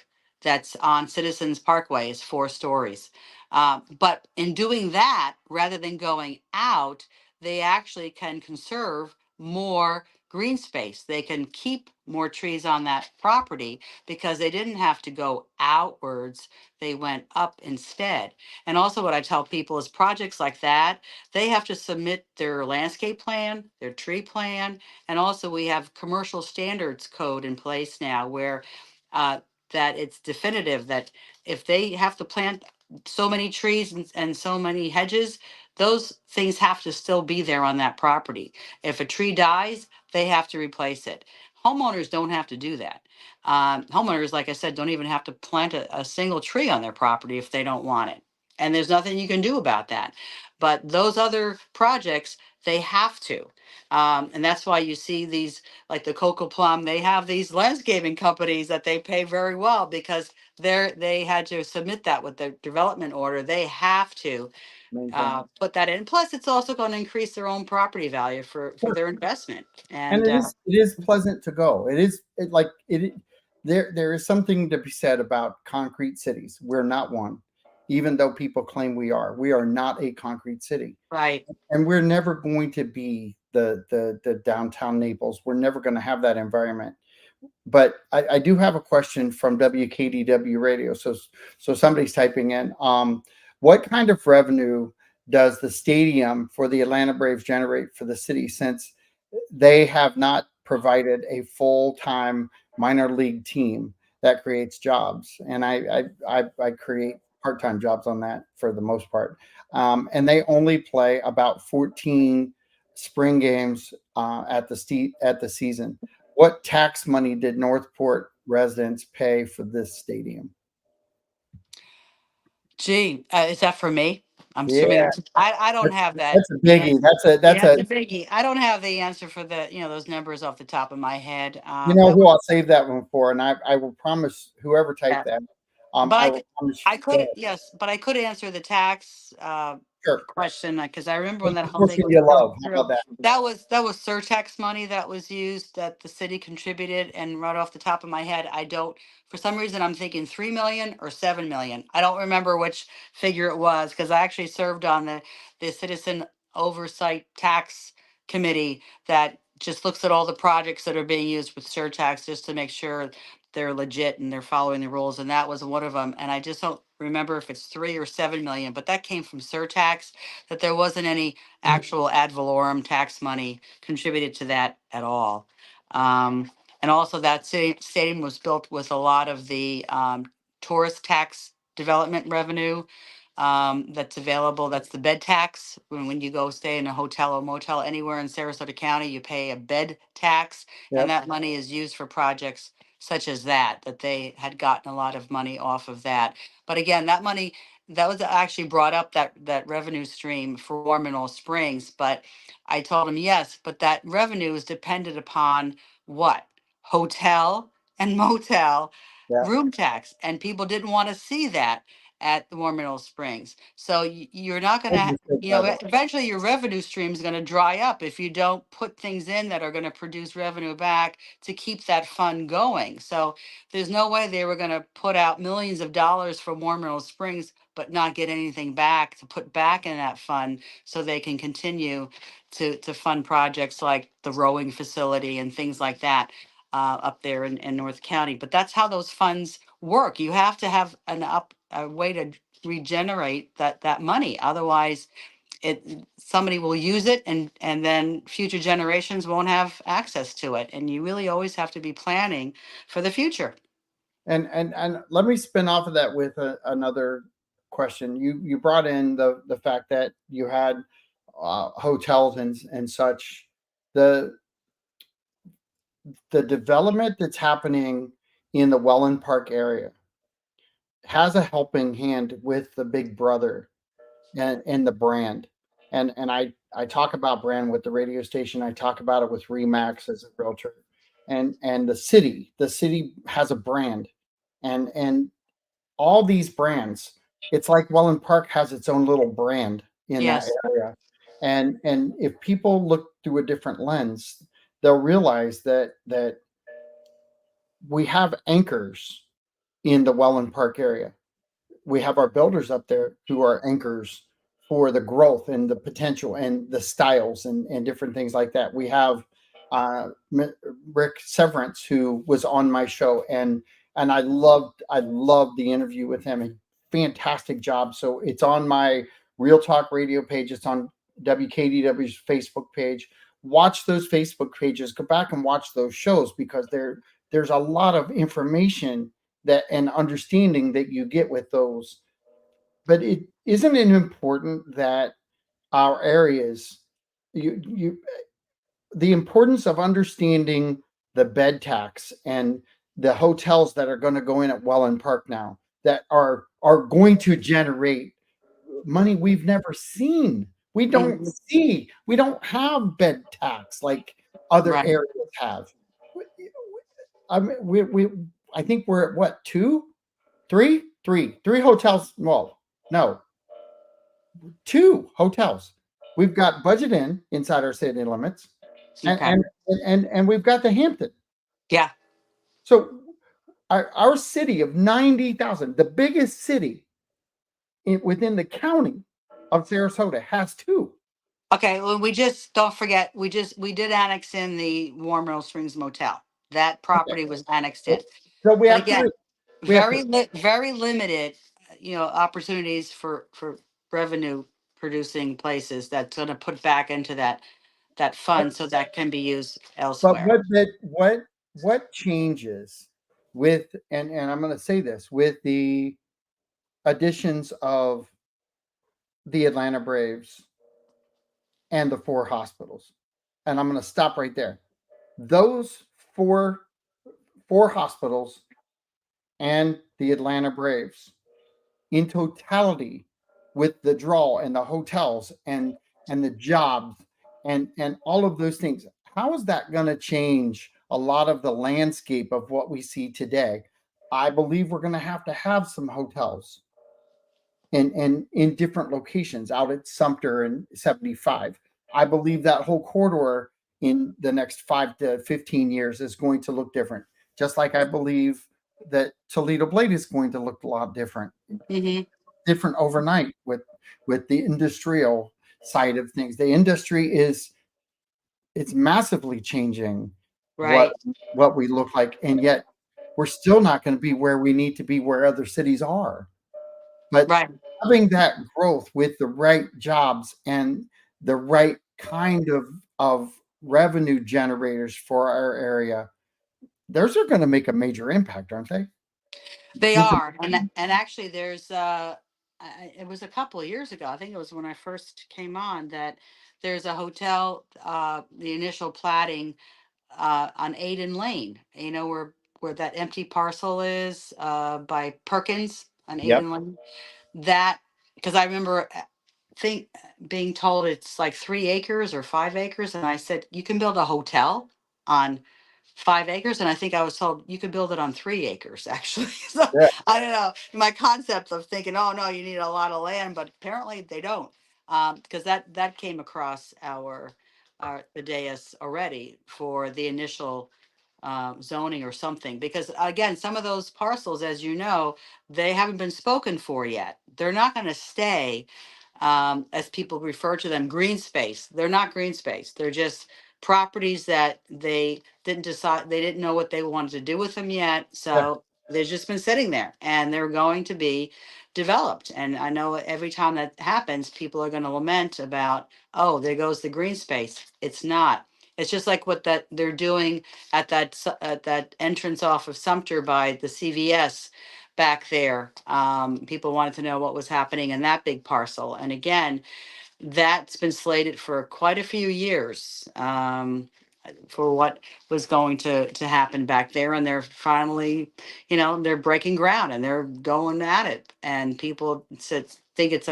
[SPEAKER 3] that's on Citizens Parkway is 4 stories. But in doing that, rather than going out, they actually can conserve more green space. They can keep more trees on that property because they didn't have to go outwards. They went up instead. And also, what I tell people is projects like that, they have to submit their landscape plan, their tree plan, and also we have commercial standards code in place now where uh, that it's definitive that if they have to plant so many trees and so many hedges, those things have to still be there on that property. If a tree dies, they have to replace it. Homeowners don't have to do that. Homeowners, like I said, don't even have to plant a single tree on their property if they don't want it. And there's nothing you can do about that. But those other projects, they have to. And that's why you see these, like the Cocoa Plum, they have these landscaping companies that they pay very well because they had to submit that with the development order. They have to
[SPEAKER 2] Maintain.
[SPEAKER 3] put that in. Plus, it's also going to increase their own property value for their investment.
[SPEAKER 2] And
[SPEAKER 3] And
[SPEAKER 2] it is pleasant to go. It is it like it there is something to be said about concrete cities. We're not one, even though people claim we are. We are not a concrete city,
[SPEAKER 3] right,
[SPEAKER 2] and we're never going to be the downtown Naples. We're never going to have that environment. But I do have a question from WKDW radio. So somebody's typing in. What kind of revenue does the stadium for the Atlanta Braves generate for the city, since they have not provided a full-time minor league team that creates jobs? And I create part-time jobs on that for the most part. And they only play about 14 spring games at the season. What tax money did Northport residents pay for this stadium?
[SPEAKER 3] gee, is that for me? I'm assuming
[SPEAKER 2] Yeah,
[SPEAKER 3] I don't have that
[SPEAKER 2] that's a biggie.
[SPEAKER 3] answer.
[SPEAKER 2] That's
[SPEAKER 3] Yeah,
[SPEAKER 2] a
[SPEAKER 3] it's a biggie. I don't have the answer for those numbers off the top of my head.
[SPEAKER 2] you know
[SPEAKER 3] That
[SPEAKER 2] who
[SPEAKER 3] was,
[SPEAKER 2] I'll save that one for, and I will promise whoever
[SPEAKER 3] yeah.
[SPEAKER 2] typed that.
[SPEAKER 3] But
[SPEAKER 2] I will promise.
[SPEAKER 3] I
[SPEAKER 2] Go
[SPEAKER 3] could,
[SPEAKER 2] ahead.
[SPEAKER 3] yes, but I could answer the tax
[SPEAKER 2] Sure.
[SPEAKER 3] question because I remember when
[SPEAKER 2] What
[SPEAKER 3] that whole thing
[SPEAKER 2] portion
[SPEAKER 3] was
[SPEAKER 2] you
[SPEAKER 3] going
[SPEAKER 2] love? How
[SPEAKER 3] through.
[SPEAKER 2] about that?
[SPEAKER 3] That was surtax money that was used that the city contributed. And right off the top of my head, I don't. For some reason, I'm thinking 3 million or 7 million. I don't remember which figure it was because I actually served on the Citizen Oversight Tax Committee that just looks at all the projects that are being used with surtax just to make sure they're legit and they're following the rules, and that was one of them. And I just don't remember if it's 3 or 7 million, but that came from surtax. That there wasn't any actual ad valorem tax money contributed to that at all. Um, and also that stadium was built with a lot of the tourist tax development revenue that's available. That's the bed tax. When you go stay in a hotel or motel anywhere in Sarasota County, you pay a bed tax, and
[SPEAKER 2] Yep.
[SPEAKER 3] that money is used for projects such as that they had gotten a lot of money off of that. But again, that money that was actually brought up, that revenue stream for War Mineral Springs. But I told him yes, but that revenue is dependent upon what? Hotel and motel
[SPEAKER 2] Yeah.
[SPEAKER 3] room tax. And people didn't want to see that. at the War Mineral Springs. So you're not going
[SPEAKER 2] I
[SPEAKER 3] to,
[SPEAKER 2] just picked that up.
[SPEAKER 3] eventually your revenue stream is going to dry up if you don't put things in that are going to produce revenue back to keep that fund going. So there's no way they were going to put out millions of dollars for War Mineral Springs, but not get anything back to put back in that fund so they can continue to fund projects like the rowing facility and things like that up there in North County. But that's how those funds work. You have to have a way to regenerate that money. Otherwise, somebody will use it, and then future generations won't have access to it. And you really always have to be planning for the future.
[SPEAKER 2] And let me spin off of that with another question. You brought in the fact that you had hotels and such. The development that's happening in the Welland Park area has a helping hand with the Big Brother and the brand. And I talk about brand with the radio station. I talk about it with Remax as a realtor, and the city. The city has a brand, and all these brands. It's like Welland Park has its own little brand in that
[SPEAKER 3] Yes.
[SPEAKER 2] area, and if people look through a different lens, they'll realize that we have anchors in the Welland Park area. We have our builders up there who are anchors for the growth and the potential and the styles and different things like that. We have Rick Severance, who was on my show, and I loved the interview with him. A fantastic job. So it's on my Real Talk Radio page. It's on WKDW's Facebook page. Watch those Facebook pages. Go back and watch those shows because there's a lot of information that and understanding that you get with those. But it isn't it important that our areas, you the importance of understanding the bed tax and the hotels that are going to go in at Welland Park now that are going to generate money we've never seen.
[SPEAKER 3] Mhm.
[SPEAKER 2] We don't have bed tax like other
[SPEAKER 3] Right.
[SPEAKER 2] areas have. I mean, I think we're at what, two, three hotels. Well, no, two hotels. We've got Budget Inn inside our city limits, and
[SPEAKER 3] Okay.
[SPEAKER 2] and we've got the Hampton.
[SPEAKER 3] Yeah.
[SPEAKER 2] So our city of 90,000, the biggest city within the county of Sarasota, has two.
[SPEAKER 3] Okay, well, we just don't forget, we did annex in the War Mineral Springs Motel. That
[SPEAKER 2] Okay,
[SPEAKER 3] property was annexed in.
[SPEAKER 2] so we
[SPEAKER 3] But
[SPEAKER 2] have three.
[SPEAKER 3] again,
[SPEAKER 2] We have three.
[SPEAKER 3] very limited, opportunities for revenue producing places that's going to put back into that fund so that can be used
[SPEAKER 2] But
[SPEAKER 3] elsewhere.
[SPEAKER 2] what changes with and I'm going to say this with the additions of the Atlanta Braves and the four hospitals. And I'm going to stop right there. Those four hospitals and the Atlanta Braves in totality with the draw and the hotels and the jobs and all of those things. How is that going to change a lot of the landscape of what we see today? I believe we're going to have some hotels and in different locations out at Sumter and 75. I believe that whole corridor in the next 5 to 15 years is going to look different. Just like I believe that Toledo Blade is going to look a lot different.
[SPEAKER 3] Hmm.
[SPEAKER 2] Different overnight with the industrial side of things. The industry is it's massively changing
[SPEAKER 3] Right.
[SPEAKER 2] what we look like, and yet we're still not going to be where we need to be where other cities are. But
[SPEAKER 3] Right.
[SPEAKER 2] having that growth with the right jobs and the right kind of revenue generators for our area, those are going to make a major impact, aren't they?
[SPEAKER 3] They are, and actually, it was a couple of years ago. I think it was when I first came on that there's a hotel, the initial platting on Aiden Lane. You know where that empty parcel is by Perkins on
[SPEAKER 2] Yep.
[SPEAKER 3] Aiden Lane. That because I remember think being told it's like 3 acres or 5 acres, and I said you can build a hotel on 5 acres, and I think I was told you could build it on 3 acres actually. So
[SPEAKER 2] Yeah.
[SPEAKER 3] I don't know. My concept of thinking, oh no, you need a lot of land, but apparently they don't, because that came across our the dais already for the initial zoning or something. Because again, some of those parcels, as you know, they haven't been spoken for yet. They're not going to stay, as people refer to them, green space. They're not green space. They're just properties that they didn't decide, they didn't know what they wanted to do with them yet.
[SPEAKER 2] Yeah.
[SPEAKER 3] So they've just been sitting there and they're going to be developed. And I know every time that happens, people are going to lament about, oh, there goes the green space. It's not. It's just like what that they're doing at that entrance off of Sumter by the CVS back there. People wanted to know what was happening in that big parcel. And again, that's been slated for quite a few years, for what was going to happen back there. And they're finally, they're breaking ground and they're going at it. And people think it's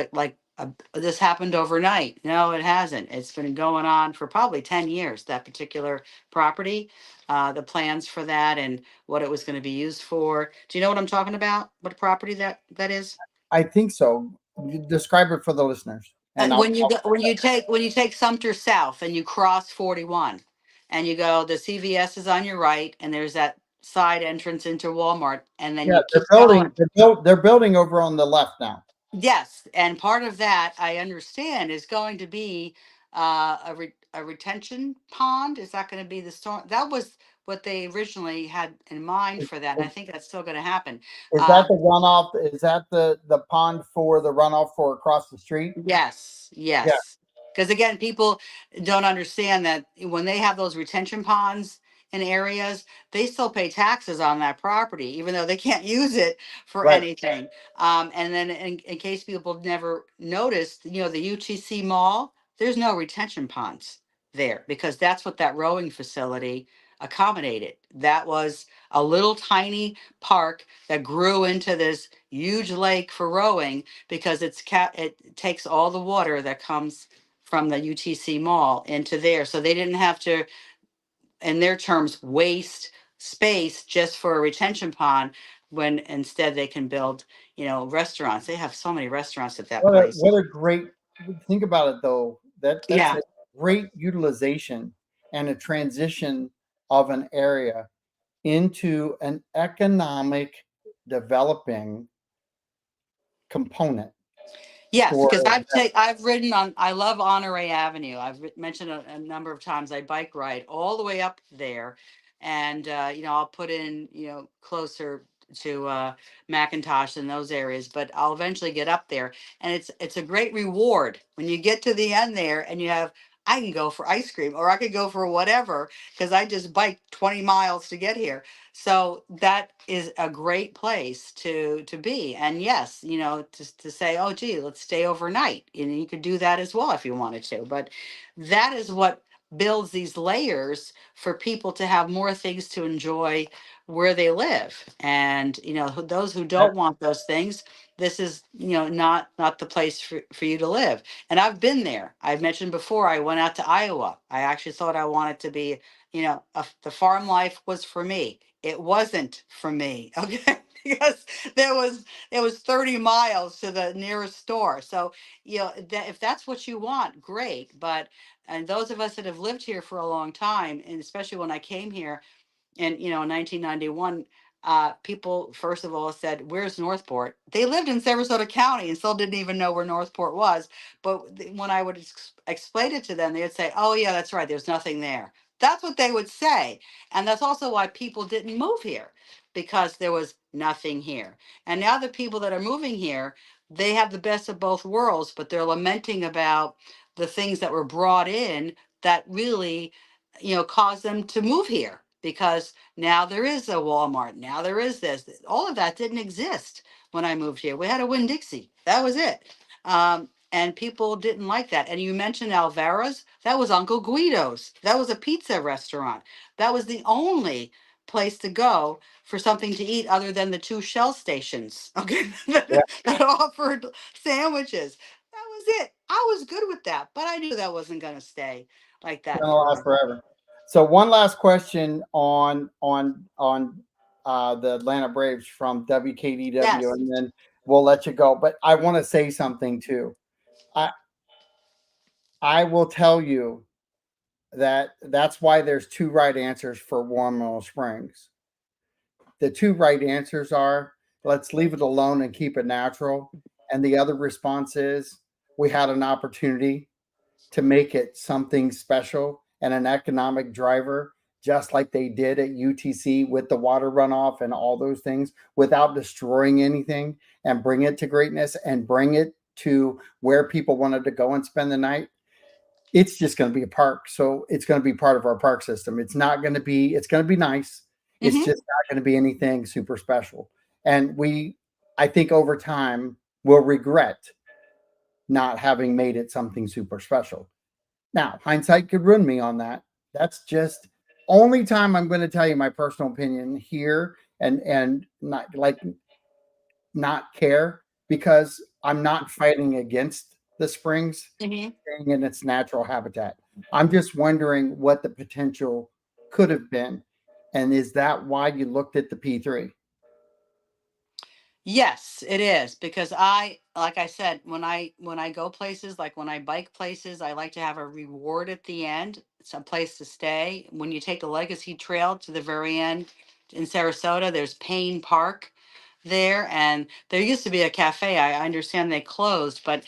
[SPEAKER 3] this happened overnight. No, it hasn't. It's been going on for probably 10 years, that particular property, the plans for that and what it was going to be used for. Do you know what I'm talking about? What property that is?
[SPEAKER 2] I think so. You describe it for the listeners, and I'll.
[SPEAKER 3] When you take Sumter South and you cross 41 and you go, the CVS is on your right and there's that side entrance into Walmart and then
[SPEAKER 2] Yeah,
[SPEAKER 3] you
[SPEAKER 2] they're
[SPEAKER 3] keep
[SPEAKER 2] building.
[SPEAKER 3] going.
[SPEAKER 2] They're building over on the left now.
[SPEAKER 3] Yes, and part of that I understand is going to be a retention pond. Is that going to be the storm? That was what they originally had in mind
[SPEAKER 2] Is,
[SPEAKER 3] for that, and I think that's still going to happen.
[SPEAKER 2] is that
[SPEAKER 3] Um,
[SPEAKER 2] the runoff? Is that the pond for the runoff for across the street?
[SPEAKER 3] Yes,
[SPEAKER 2] Yeah.
[SPEAKER 3] yes. Because again, people don't understand that when they have those retention ponds in areas, they still pay taxes on that property, even though they can't use it for
[SPEAKER 2] Right.
[SPEAKER 3] anything. And then in case people never noticed, the UTC Mall, there's no retention ponds there because that's what that rowing facility accommodated. That was a little tiny park that grew into this huge lake for rowing because it takes all the water that comes from the UTC Mall into there. So they didn't have to, in their terms, waste space just for a retention pond when instead they can build, restaurants. They have so many restaurants at that place.
[SPEAKER 2] What a great think about it though. That's
[SPEAKER 3] Yeah.
[SPEAKER 2] a great utilization and a transition of an area into an economic developing component
[SPEAKER 3] Yes,
[SPEAKER 2] for
[SPEAKER 3] because I've ridden on, I love Honore Avenue. I've mentioned a number of times I bike ride all the way up there, and I'll put in closer to McIntosh and those areas, but I'll eventually get up there, and it's a great reward when you get to the end there and you have. I can go for ice cream or I could go for whatever because I just biked 20 miles to get here. So that is a great place to be. And yes, to say, oh gee, let's stay overnight. And you could do that as well if you wanted to. But that is what builds these layers for people to have more things to enjoy where they live. And those who
[SPEAKER 2] that.
[SPEAKER 3] don't want those things, this is not the place for you to live. And I've been there. I've mentioned before I went out to Iowa. I actually thought I wanted to be, the farm life was for me. It wasn't for me, okay? Because it was 30 miles to the nearest store. So, if that's what you want, great. But and those of us that have lived here for a long time, and especially when I came here, and in 1991, people first of all said, where's Northport? They lived in Sarasota County and still didn't even know where Northport was. But when I would explain it to them, they would say, oh yeah, that's right, there's nothing there. That's what they would say. And that's also why people didn't move here, because there was nothing here. And now the people that are moving here, they have the best of both worlds, but they're lamenting about the things that were brought in that really caused them to move here, because now there is a Walmart. Now there is this. All of that didn't exist when I moved here. We had a Winn-Dixie. That was it. And people didn't like that. And you mentioned Alvara's. That was Uncle Guido's. That was a pizza restaurant. That was the only place to go for something to eat other than the two Shell stations, okay,
[SPEAKER 2] Yeah,
[SPEAKER 3] that offered sandwiches. That was it. I was good with that, but I knew that wasn't going to stay like that
[SPEAKER 2] gonna last
[SPEAKER 3] forever.
[SPEAKER 2] forever. So one last question on the Atlanta Braves from WKDW,
[SPEAKER 3] Yes.
[SPEAKER 2] and then we'll let you go. But I want to say something too. I I will tell you that that's why there's two right answers for Warm Mill Springs. The two right answers are let's leave it alone and keep it natural. And the other response is we had an opportunity to make it something special and an economic driver, just like they did at UTC with the water runoff and all those things, without destroying anything, and bring it to greatness and bring it to where people wanted to go and spend the night. It's just going to be a park. So it's going to be part of our park system. It's not going to be, it's going to be nice. It's
[SPEAKER 3] Mhm.
[SPEAKER 2] just not going to be anything super special. And I think over time, will regret not having made it something super special. Now, hindsight could ruin me on that. That's just only time I'm going to tell you my personal opinion here, and not care, because I'm not fighting against the springs
[SPEAKER 3] Mhm.
[SPEAKER 2] staying in its natural habitat. I'm just wondering what the potential could have been. And is that why you looked at the P3?
[SPEAKER 3] Yes, it is because like I said, when I go places, like when I bike places, I like to have a reward at the end, some place to stay. When you take the Legacy Trail to the very end in Sarasota, there's Payne Park there, and there used to be a cafe. I understand they closed, but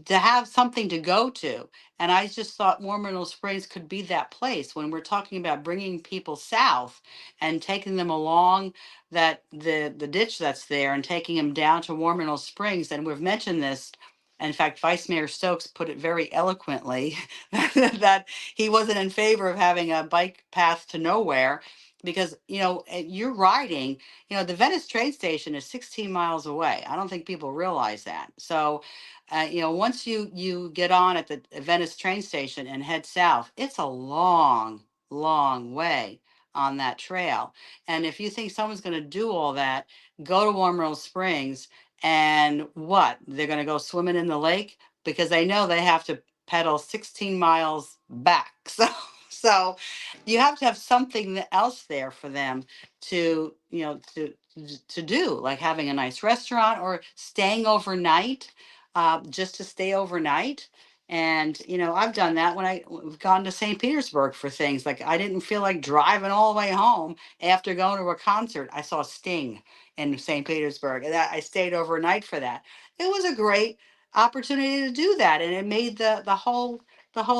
[SPEAKER 3] to have something to go to, and I just thought Warm Mineral Springs could be that place when we're talking about bringing people south and taking them along that the ditch that's there and taking them down to Warm Mineral Springs. And we've mentioned this. In fact, Vice Mayor Stokes put it very eloquently that he wasn't in favor of having a bike path to nowhere because you're riding. The Venice train station is 16 miles away. I don't think people realize that. So, once you get on at the Venice train station and head south, it's a long, long way on that trail. And if you think someone's going to do all that, go to Warm Rose Springs, and what? They're going to go swimming in the lake because they know they have to pedal 16 miles back. So you have to have something else there for them to, to do, like having a nice restaurant or staying overnight, just to stay overnight. And I've done that when we've gone to St. Petersburg for things. Like I didn't feel like driving all the way home after going to a concert. I saw Sting in St. Petersburg, and I stayed overnight for that. It was a great opportunity to do that, and it made the whole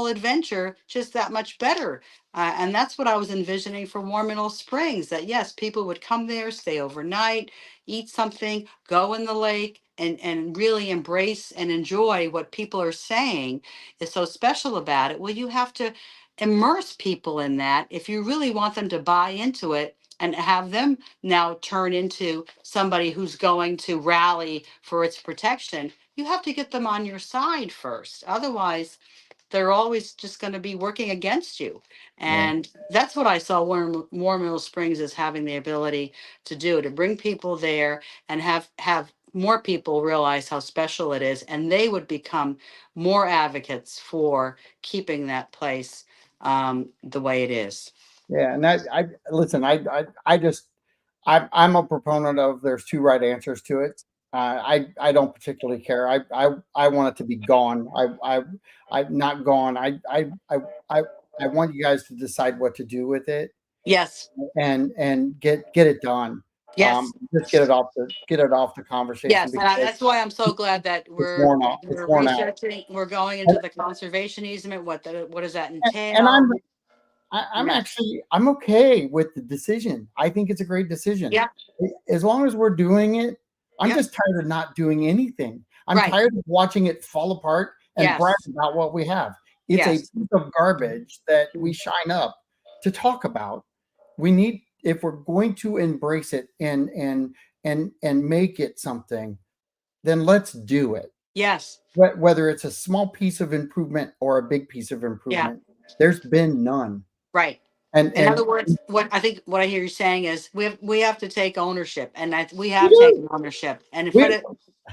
[SPEAKER 3] adventure just that much better. And that's what I was envisioning for Warm Mineral Springs. That yes, people would come there, stay overnight, eat something, go in the lake, and really embrace and enjoy what people are saying is so special about it. Well, you have to immerse people in that if you really want them to buy into it and have them now turn into somebody who's going to rally for its protection. You have to get them on your side first. Otherwise, they're always just going to be working against you.
[SPEAKER 2] Yeah.
[SPEAKER 3] And that's what I saw Warm Mill Springs is having the ability to do, to bring people there and have more people realize how special it is, and they would become more advocates for keeping that place the way it is.
[SPEAKER 2] Yeah. And I listen, I just, I'm a proponent of there's two right answers to it. I don't particularly care. I want it to be gone. I'm not gone. I I want you guys to decide what to do with it,
[SPEAKER 3] Yes.
[SPEAKER 2] and get it done.
[SPEAKER 3] Yes.
[SPEAKER 2] Just get it off the conversation,
[SPEAKER 3] Yes, and
[SPEAKER 2] because
[SPEAKER 3] that's why I'm so glad that
[SPEAKER 2] it's
[SPEAKER 3] we're
[SPEAKER 2] worn off. It's
[SPEAKER 3] we're
[SPEAKER 2] worn out.
[SPEAKER 3] researching, we're going
[SPEAKER 2] And,
[SPEAKER 3] into the conservation easement. What does that
[SPEAKER 2] and
[SPEAKER 3] entail?
[SPEAKER 2] I'm
[SPEAKER 3] Yeah.
[SPEAKER 2] actually I'm okay with the decision. I think it's a great decision.
[SPEAKER 3] Yeah.
[SPEAKER 2] As long as we're doing it, I'm
[SPEAKER 3] Yeah.
[SPEAKER 2] just tired of not doing anything. I'm
[SPEAKER 3] Right.
[SPEAKER 2] tired of watching it fall apart and brag
[SPEAKER 3] Yes.
[SPEAKER 2] about what we have. It's a
[SPEAKER 3] Yes.
[SPEAKER 2] piece of garbage that we shine up to talk about. We need, if we're going to embrace it and make it something, then let's do it.
[SPEAKER 3] Yes.
[SPEAKER 2] Whether it's a small piece of improvement or a big piece of
[SPEAKER 3] Yeah.
[SPEAKER 2] improvement, there's been none.
[SPEAKER 3] Right.
[SPEAKER 2] And
[SPEAKER 3] In other
[SPEAKER 2] and
[SPEAKER 3] words, what I hear you saying is we have to take ownership, and we
[SPEAKER 2] we
[SPEAKER 3] have
[SPEAKER 2] do.
[SPEAKER 3] taken ownership. And
[SPEAKER 2] We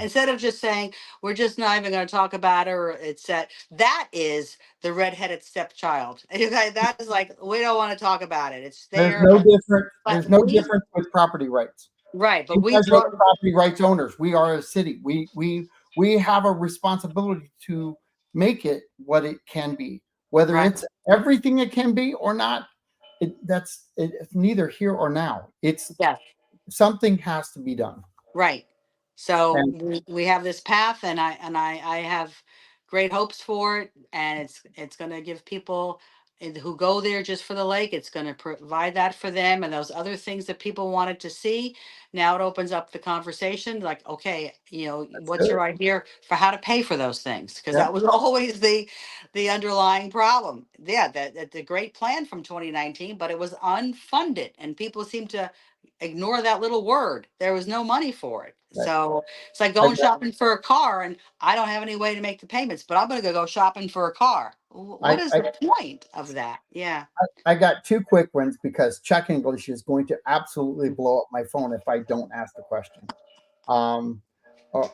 [SPEAKER 3] Instead of just saying, we're just not even going to talk about it, or it's that is the redheaded stepchild. Okay, that is like, we don't want to talk about it. It's
[SPEAKER 2] There's
[SPEAKER 3] there,
[SPEAKER 2] no different.
[SPEAKER 3] but
[SPEAKER 2] There's no difference with property rights.
[SPEAKER 3] right, but
[SPEAKER 2] You
[SPEAKER 3] we
[SPEAKER 2] guys are
[SPEAKER 3] brought,
[SPEAKER 2] the property rights owners. We are a city. We have a responsibility to make it what it can be, whether
[SPEAKER 3] right,
[SPEAKER 2] it's everything it can be or not. It's neither here or now. It's
[SPEAKER 3] yeah,
[SPEAKER 2] something has to be done.
[SPEAKER 3] right. So
[SPEAKER 2] And
[SPEAKER 3] we have this path, and I have great hopes for it, and it's going to give people who go there just for the lake. It's going to provide that for them, and those other things that people wanted to see. Now it opens up the conversation. Like, okay,
[SPEAKER 2] that's
[SPEAKER 3] what's
[SPEAKER 2] good.
[SPEAKER 3] your idea for how to pay for those things? Because
[SPEAKER 2] Yep.
[SPEAKER 3] that was always the underlying problem. Yeah, that the great plan from 2019, but it was unfunded, and people seem to ignore that little word. There was no money for it.
[SPEAKER 2] Right.
[SPEAKER 3] So it's like
[SPEAKER 2] I
[SPEAKER 3] going
[SPEAKER 2] got,
[SPEAKER 3] shopping for a car, and I don't have any way to make the payments, but I'm going to go shopping for a car. What
[SPEAKER 2] I,
[SPEAKER 3] is
[SPEAKER 2] I,
[SPEAKER 3] the point of that? Yeah.
[SPEAKER 2] I got two quick ones because Chuck English is going to absolutely blow up my phone if I don't ask the question. Um, uh,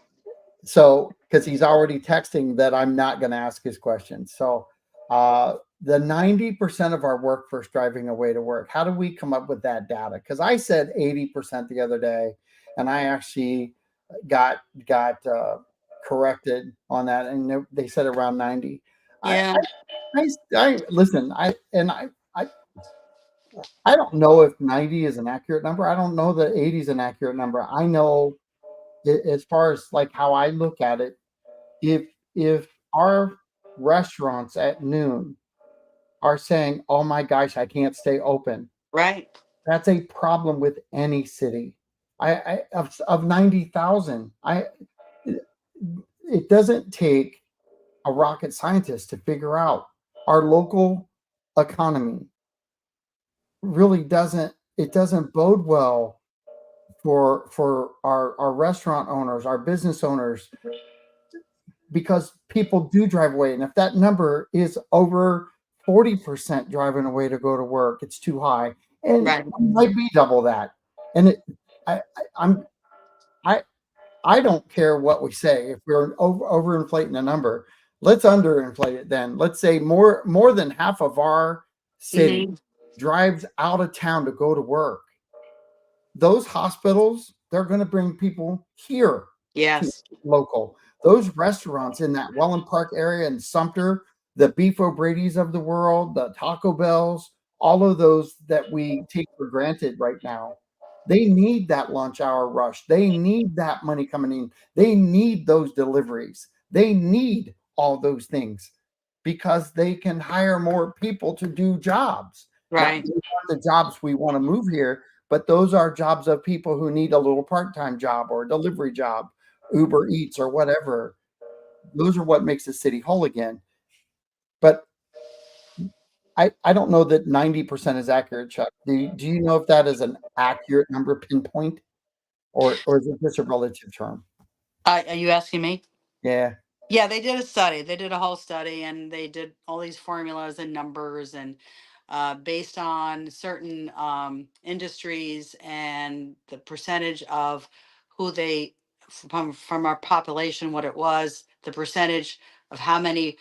[SPEAKER 2] so because he's already texting that I'm not going to ask his question. So the 90% of our workforce driving away to work, how do we come up with that data? Because I said 80% the other day, and I actually got corrected on that, and they said around 90. I,
[SPEAKER 3] Yeah.
[SPEAKER 2] I listen. I I don't know if 90 is an accurate number. I don't know that 80 is an accurate number. I know as far as like how I look at it, if our restaurants at noon are saying, "Oh my gosh, I can't stay open,"
[SPEAKER 3] Right.
[SPEAKER 2] that's a problem with any city. I of 90,000, it doesn't take a rocket scientist to figure out our local economy really doesn't bode well for our restaurant owners, our business owners, because people do drive away. And if that number is over 40% driving away to go to work, it's too high. And it
[SPEAKER 3] Right.
[SPEAKER 2] might be double that. And I'm I I don't care what we say. If we're overinflating a number, let's underinflate it then. Let's say more than half of our city
[SPEAKER 3] Hmm.
[SPEAKER 2] drives out of town to go to work. Those hospitals, they're going to bring people here to
[SPEAKER 3] Yes.
[SPEAKER 2] local. Those restaurants in that Welland Park area and Sumter, the Beef O'Brady's of the world, the Taco Bells, all of those that we take for granted right now, they need that lunch hour rush. They need that money coming in. They need those deliveries. They need all those things because they can hire more people to do jobs. Not
[SPEAKER 3] Right.
[SPEAKER 2] the jobs we want to move here, but those are jobs of people who need a little part-time job or a delivery job, Uber Eats or whatever. Those are what makes the city whole again. But I don't know that 90% is accurate, Chuck. Do you know if that is an accurate number pinpoint or is it just a relative term?
[SPEAKER 3] Are you asking me?
[SPEAKER 2] Yeah.
[SPEAKER 3] Yeah, they did a study. They did a whole study, and they did all these formulas and numbers, and based on certain industries and the percentage of who they from our population, what it was, the percentage of how many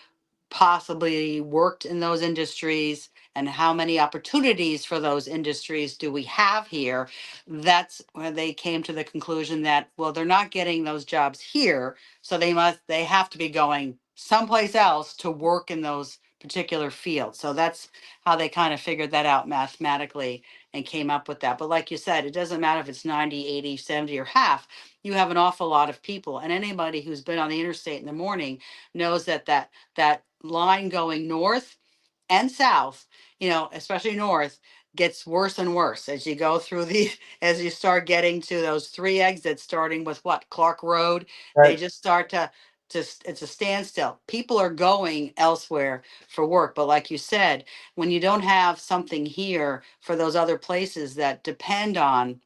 [SPEAKER 3] possibly worked in those industries, and how many opportunities for those industries do we have here. That's where they came to the conclusion that, well, they're not getting those jobs here, so they have to be going someplace else to work in those particular fields. So that's how they kind of figured that out mathematically and came up with that. But like you said, it doesn't matter if it's 90, 80, 70, or half. You have an awful lot of people, and anybody who's been on the interstate in the morning knows that line going north and south, especially north, gets worse and worse as you go through the as you start getting to those three exits, starting with what, Clark Road. They
[SPEAKER 2] Right.
[SPEAKER 3] just start to it's a standstill. People are going elsewhere for work, but like you said, when you don't have something here for those other places that depend on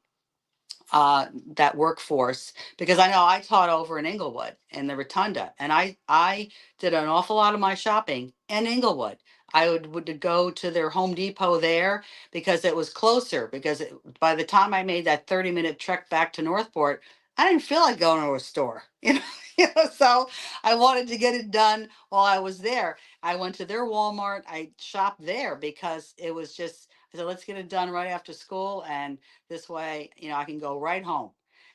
[SPEAKER 3] that workforce, because I know I taught over in Inglewood in the Rotunda, and I did an awful lot of my shopping in Inglewood. I would go to their Home Depot there because it was closer. Because by the time I made that 30-minute trek back to Northport, I didn't feel like going to a store, so I wanted to get it done while I was there. I went to their Walmart. I shopped there because it was just, I said, let's get it done right after school. And this way, I can go right home.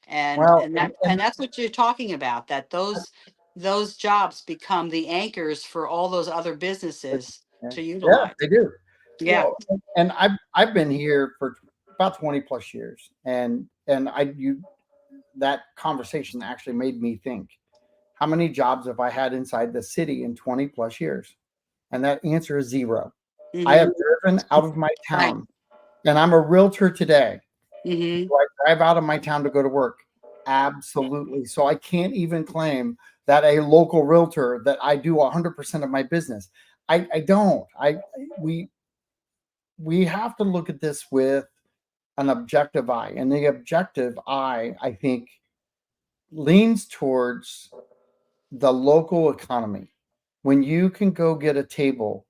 [SPEAKER 3] And,
[SPEAKER 2] Well,
[SPEAKER 3] and that, and that's what you're talking about, that those jobs become the anchors for all those other businesses to
[SPEAKER 2] yeah,
[SPEAKER 3] utilize.
[SPEAKER 2] they do.
[SPEAKER 3] Yeah.
[SPEAKER 2] Well, and I've been here for about 20 plus years, and that conversation actually made me think, how many jobs have I had inside the city in 20 plus years? And that answer is zero. I have
[SPEAKER 3] Hmm.
[SPEAKER 2] driven out of my
[SPEAKER 3] Right.
[SPEAKER 2] town, and I'm a realtor today.
[SPEAKER 3] Hmm.
[SPEAKER 2] Do I drive out of my town to go to work? Absolutely. So I can't even claim that a local realtor that I do 100% of my business. I don't. We we have to look at this with an objective eye, and the objective eye, I think, leans towards the local economy. When you can go get a table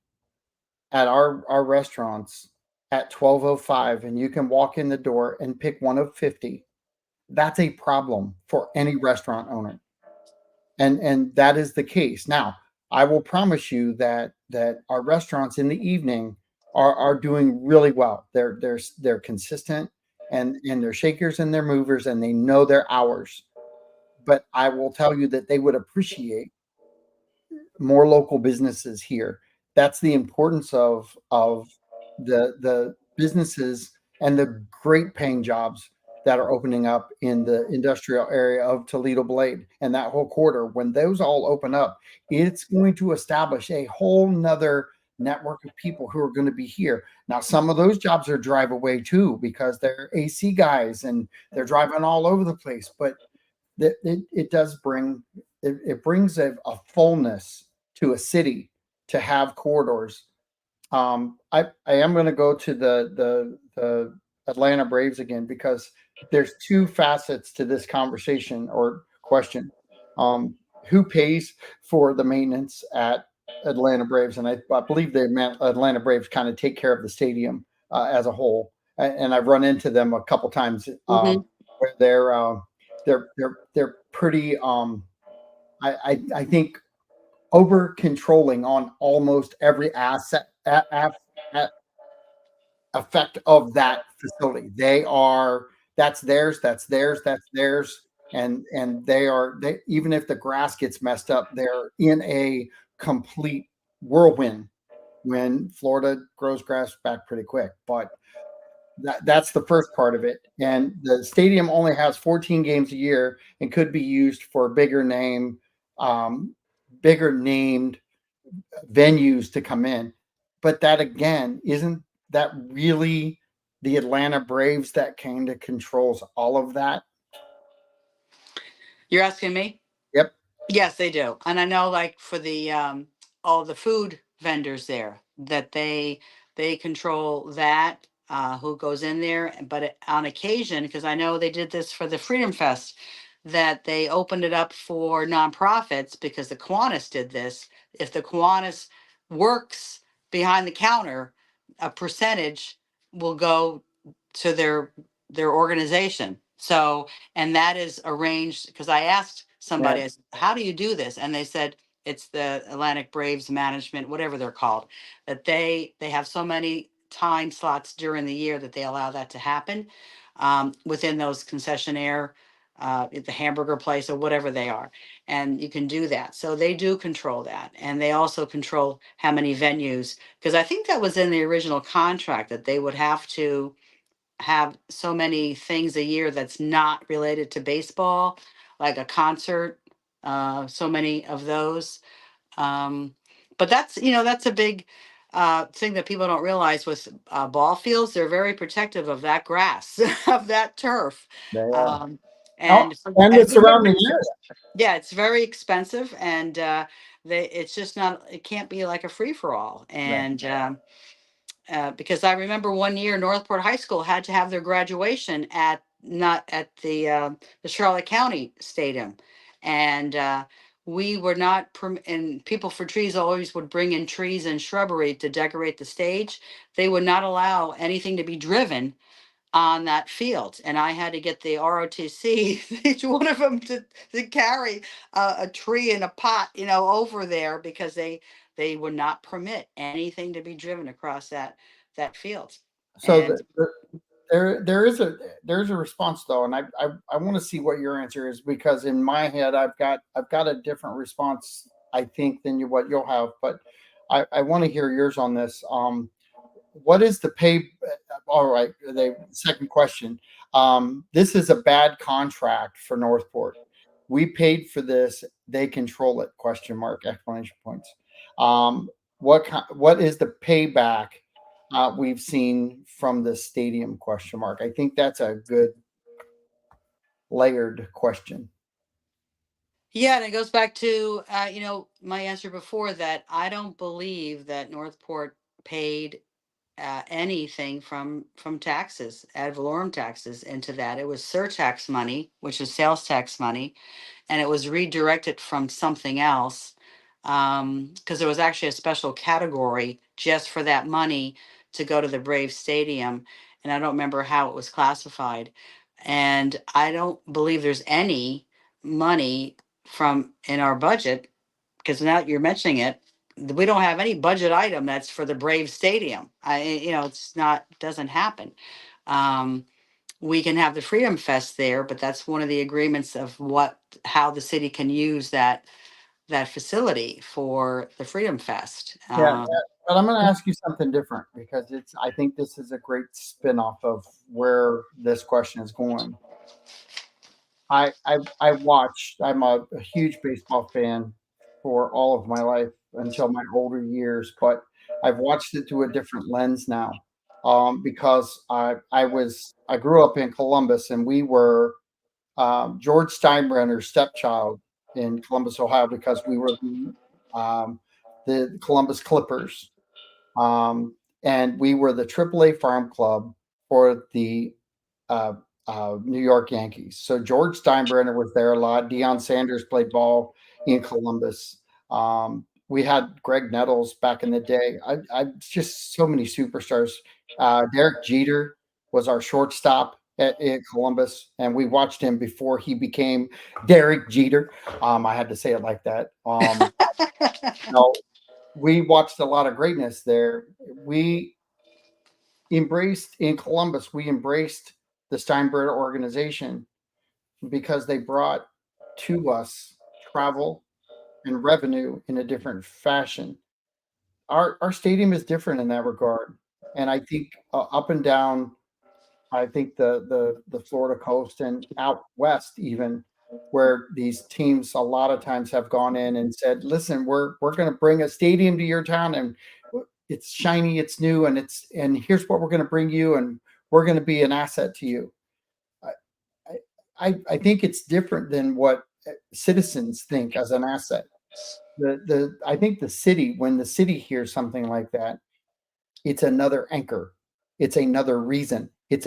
[SPEAKER 2] at our restaurants at 12:05 and you can walk in the door and pick one of 50, that's a problem for any restaurant owner. And that is the case. Now, I will promise you that our restaurants in the evening are doing really well. They're consistent, and they're shakers and they're movers, and they know their hours. But I will tell you that they would appreciate more local businesses here. That's the importance of the businesses and the great paying jobs that are opening up in the industrial area of Toledo Blade and that whole quarter. When those all open up, it's going to establish a whole nother network of people who are going to be here. Now, some of those jobs are drive away too, because they're AC guys and they're driving all over the place. But it does bring, it brings a fullness to a city to have corridors. I am going to go to the Atlanta Braves again, because there's two facets to this conversation or question. Who pays for the maintenance at Atlanta Braves? And I believe the Atlanta Braves kind of take care of the stadium as a whole. And I've run into them a couple times
[SPEAKER 3] Hmm.
[SPEAKER 2] where they're pretty I think over controlling on almost every effect of that facility. That's theirs, that's theirs, that's theirs, and they, even if the grass gets messed up, they're in a complete whirlwind when Florida grows grass back pretty quick. But that's the first part of it. And the stadium only has 14 games a year and could be used for um, bigger named venues to come in. But that again, isn't that really the Atlanta Braves that kind of controls all of that?
[SPEAKER 3] You're asking me?
[SPEAKER 2] Yep.
[SPEAKER 3] Yes, they do. And I know, like, for the all the food vendors there, that they control that, who goes in there. But on occasion, because I know they did this for the Freedom Fest, that they opened it up for nonprofits, because the Kiwanis did this. If the Kiwanis works behind the counter, a percentage will go to their organization. So, and that is arranged, because I asked somebody,
[SPEAKER 2] Right.
[SPEAKER 3] I said, how do you do this? And they said it's the Atlantic Braves management, whatever they're called, that they have so many time slots during the year that they allow that to happen, within those concessionaire, at the hamburger place or whatever they are. And you can do that. So they do control that. And they also control how many venues, because I think that was in the original contract, that they would have to have so many things a year that's not related to baseball, like a concert, so many of those. Um, but that's a big thing that people don't realize with ball fields. They're very protective of that grass, of that turf.
[SPEAKER 2] They are.
[SPEAKER 3] Um,
[SPEAKER 2] Oh,
[SPEAKER 3] and
[SPEAKER 2] and the
[SPEAKER 3] and for good
[SPEAKER 2] surrounding
[SPEAKER 3] reason.
[SPEAKER 2] area.
[SPEAKER 3] Yeah, it's very expensive, and it's just not. It can't be like a free for all.
[SPEAKER 2] Right.
[SPEAKER 3] And because I remember one year Northport High School had to have their graduation at not at the Charlotte County Stadium, and we were not. And People for Trees always would bring in trees and shrubbery to decorate the stage. They would not allow anything to be driven on that field, and I had to get the ROTC, each one of them, to carry a tree in a pot, over there, because they would not permit anything to be driven across that field.
[SPEAKER 2] So
[SPEAKER 3] And
[SPEAKER 2] there's a response though, and I want to see what your answer is, because in my head I've got a different response, I think, than what you'll have, but I want to hear yours on this. What is the pay? All right, the second question. This is a bad contract for Northport. We paid for this. They control it? Question mark, exclamation points. What is the payback we've seen from the stadium? Question mark. I think that's a good layered question.
[SPEAKER 3] yeah, and it goes back to my answer before, that I don't believe that Northport paid anything from taxes, ad valorem taxes, into that. It was surtax money, which is sales tax money, and it was redirected from something else, because there was actually a special category just for that money to go to the Brave Stadium, and I don't remember how it was classified. And I don't believe there's any money from in our budget, because now that you're mentioning it, we don't have any budget item that's for the Brave Stadium. It's not, doesn't happen. Um, we can have the Freedom Fest there, but that's one of the agreements of how the city can use that facility for the Freedom Fest.
[SPEAKER 2] Yeah, but I'm going to ask you something different, because I think this is a great spin-off of where this question is going. I watched. I'm a huge baseball fan for all of my life until my older years, but I've watched it through a different lens now, because I grew up in Columbus, and we were George Steinbrenner's stepchild in Columbus, Ohio, because we were the Columbus Clippers, and we were the AAA farm club for the uh, New York Yankees. So George Steinbrenner was there a lot. Deion Sanders played ball in Columbus. We had Greg Nettles back in the day. I just so many superstars. Derek Jeter was our shortstop at Columbus, and we watched him before he became Derek Jeter. I had to say it like that. No, we watched a lot of greatness there. We embraced in Columbus. We embraced the Steinbrenner organization because they brought to us travel and revenue in a different fashion. Our stadium is different in that regard, and I think up and down, I think the Florida coast and out west even, where these teams a lot of times have gone in and said, "Listen, we're going to bring a stadium to your town, and it's shiny, it's new, and here's what we're going to bring you, and we're going to be an asset to you." I think it's different than what citizens think as an asset. I think the city, when the city hears something like that, it's another anchor. It's another reason. It's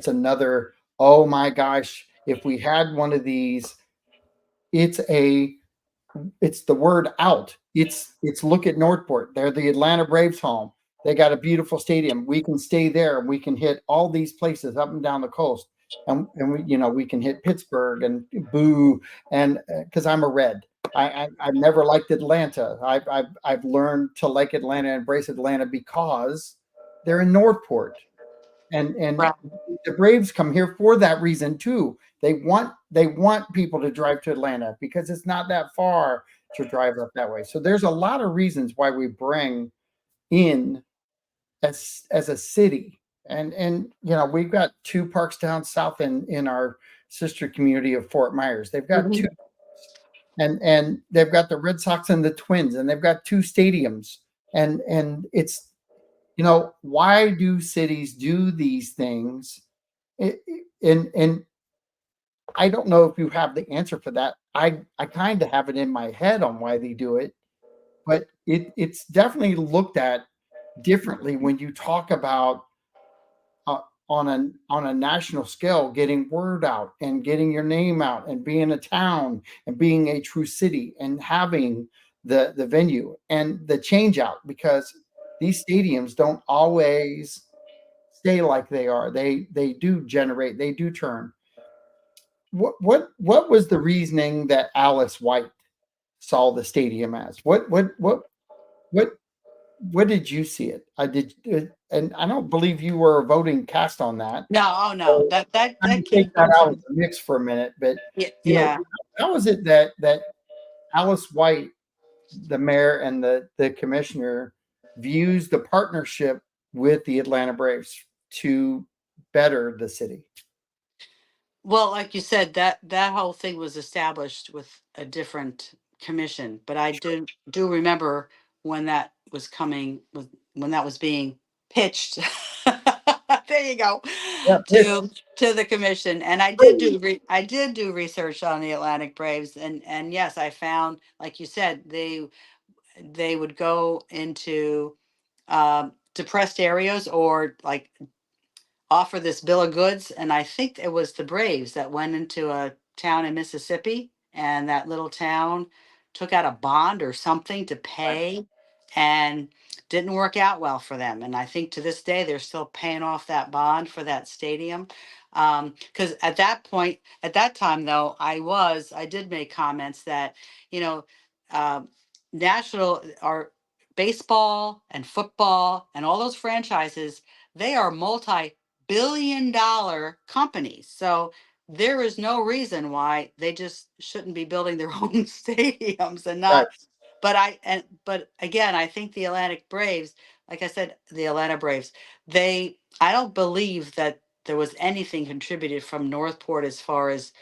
[SPEAKER 2] another, oh my gosh, if we had one of these, it's the word out. It's look at Northport. They're the Atlanta Braves home. They got a beautiful stadium. We can stay there. We can hit all these places up and down the coast. And we can hit Pittsburgh and boo, and because I'm a red. I've never liked Atlanta. I've learned to like Atlanta and embrace Atlanta because they're in Northport, and
[SPEAKER 3] Right.
[SPEAKER 2] the Braves come here for that reason too. They want people to drive to Atlanta because it's not that far to drive up that way. So there's a lot of reasons why we bring in as a city, and we've got two parks down south in our sister community of Fort Myers. They've got two, and they've got the Red Sox and the Twins, and they've got two stadiums, and it's why do cities do these things? And I don't know if you have the answer for that. I kind of have it in my head on why they do it, but it's definitely looked at differently when you talk about on a national scale, getting word out and getting your name out and being a town and being a true city and having the venue and the change out, because these stadiums don't always stay like they are. They do generate, they do turn. What was the reasoning that Alice White saw the stadium as? What what did you see it? I did, and I don't believe you were a voting cast on that.
[SPEAKER 3] No, oh no,
[SPEAKER 2] So I'm
[SPEAKER 3] that
[SPEAKER 2] gonna take
[SPEAKER 3] came
[SPEAKER 2] that out of
[SPEAKER 3] from,
[SPEAKER 2] the mix for a minute. But
[SPEAKER 3] yeah,
[SPEAKER 2] you know,
[SPEAKER 3] yeah.
[SPEAKER 2] how is it that Alice White, the mayor and the commissioner, views the partnership with the Atlanta Braves to better the city?
[SPEAKER 3] Well, like you said, that whole thing was established with a different commission, but I do remember when that was when that was being pitched. There you go,
[SPEAKER 2] Yeah,
[SPEAKER 3] to the commission, and I did do research on the Atlantic Braves, and yes, I found, like you said, they would go into depressed areas, or like offer this bill of goods. And I think it was the Braves that went into a town in Mississippi, and that little town took out a bond or something to pay, and didn't work out well for them. And I think to this day they're still paying off that bond for that stadium. Because at that point, at that time though, I did make comments that, you know, uh, national or baseball and football and all those franchises, they are multi-billion-dollar companies. So there is no reason why they just shouldn't be building their own stadiums and
[SPEAKER 2] right.
[SPEAKER 3] not. But again, I think the Atlantic Braves, like I said, the Atlanta Braves, I don't believe that there was anything contributed from Northport as far as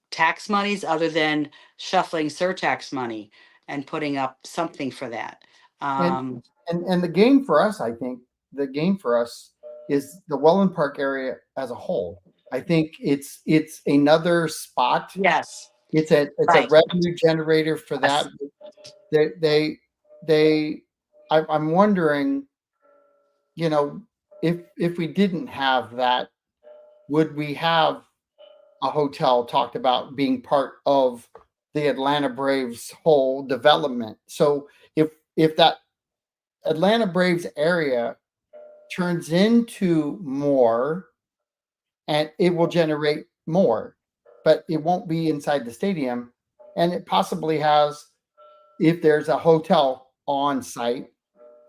[SPEAKER 3] tax monies, other than shuffling surtax money and putting up something for that.
[SPEAKER 2] And
[SPEAKER 3] Um,
[SPEAKER 2] and the game for us, I think, the game for us is the Welland Park area as a whole. I think it's another spot.
[SPEAKER 3] yes,
[SPEAKER 2] It's a
[SPEAKER 3] right.
[SPEAKER 2] revenue generator for that.
[SPEAKER 3] Yes.
[SPEAKER 2] They they they. I'm wondering, if we didn't have that, would we have a hotel talked about being part of the Atlanta Braves whole development? So if that Atlanta Braves area turns into more, and it will generate more, but it won't be inside the stadium. And it possibly has, if there's a hotel on site,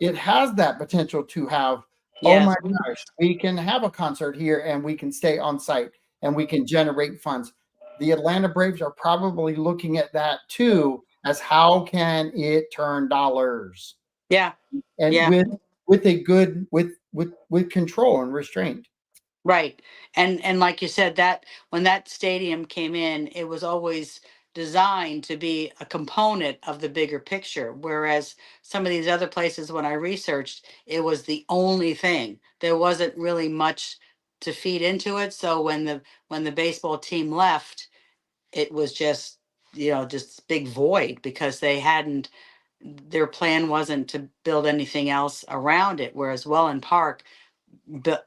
[SPEAKER 2] it has that potential to have, oh my
[SPEAKER 3] Yes.
[SPEAKER 2] gosh, we can have a concert here and we can stay on site and we can generate funds. The Atlanta Braves are probably looking at that too, as how can it turn dollars,
[SPEAKER 3] Yeah.
[SPEAKER 2] and
[SPEAKER 3] Yeah.
[SPEAKER 2] with a good with control and restraint.
[SPEAKER 3] Right. And like you said, that when that stadium came in, it was always designed to be a component of the bigger picture. Whereas some of these other places, when I researched, it was the only thing. There wasn't really much to feed into it. So when the baseball team left, it was just, just big void, because their plan wasn't to build anything else around it. Whereas Welland Park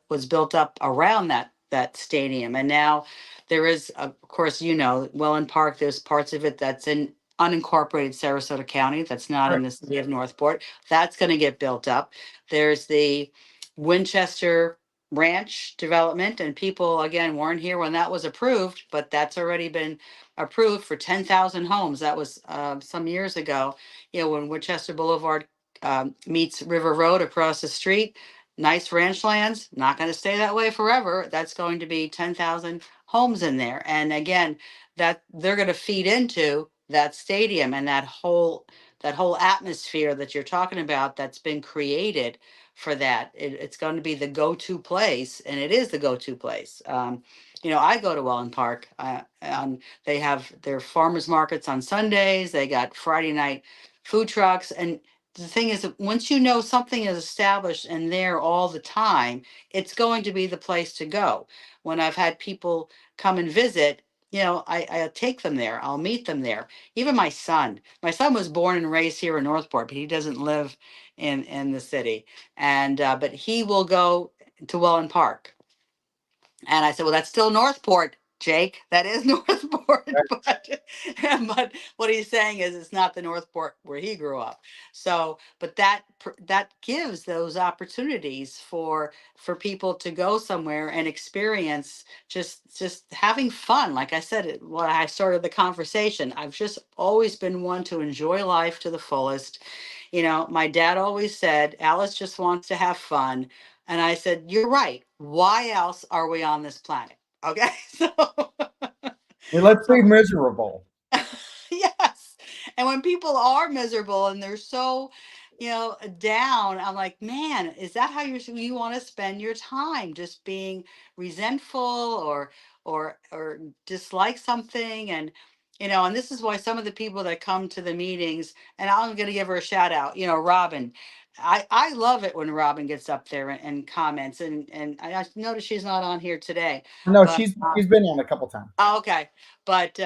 [SPEAKER 3] was built up around that stadium, and now there is, of course, Welland Park. There's parts of it that's in unincorporated Sarasota County, that's not
[SPEAKER 2] Right.
[SPEAKER 3] in the city of Northport. That's going to get built up. There's the Winchester Ranch development, and people again weren't here when that was approved, but that's already been approved for 10,000 homes. That was some years ago. When Winchester Boulevard meets River Road across the street, nice ranch lands, not going to stay that way forever. That's going to be 10,000 homes in there. And again, that they're going to feed into that stadium, and that whole atmosphere that you're talking about that's been created for that. It's going to be the go-to place, and it is the go-to place. I go to Welland Park. They have their farmers markets on Sundays. They got Friday night food trucks, and the thing is that once you know something is established and there all the time, it's going to be the place to go. When I've had people come and visit, I take them there. I'll meet them there. Even my son. My son was born and raised here in Northport, but he doesn't live in the city. And but he will go to Welland Park. And I said, well, that's still Northport. Jake, that is Northport, but what he's saying is it's not the Northport where he grew up. So, but that gives those opportunities for people to go somewhere and experience just having fun. Like I said, when I started the conversation, I've just always been one to enjoy life to the fullest. You know, my dad always said, Alice just wants to have fun. And I said, you're right. Why else are we on this planet? Okay. So,
[SPEAKER 2] Hey, let's be
[SPEAKER 3] so
[SPEAKER 2] miserable.
[SPEAKER 3] yes. And when people are miserable and they're so, down, I'm like, man, is that how you want to spend your time? Just being resentful or dislike something. And, and this is why some of the people that come to the meetings, and I'm going to give her a shout out, Robin. I love it when Robin gets up there and comments, and I notice she's not on here today,
[SPEAKER 2] No,
[SPEAKER 3] but
[SPEAKER 2] she's been on a couple times.
[SPEAKER 3] oh, okay. But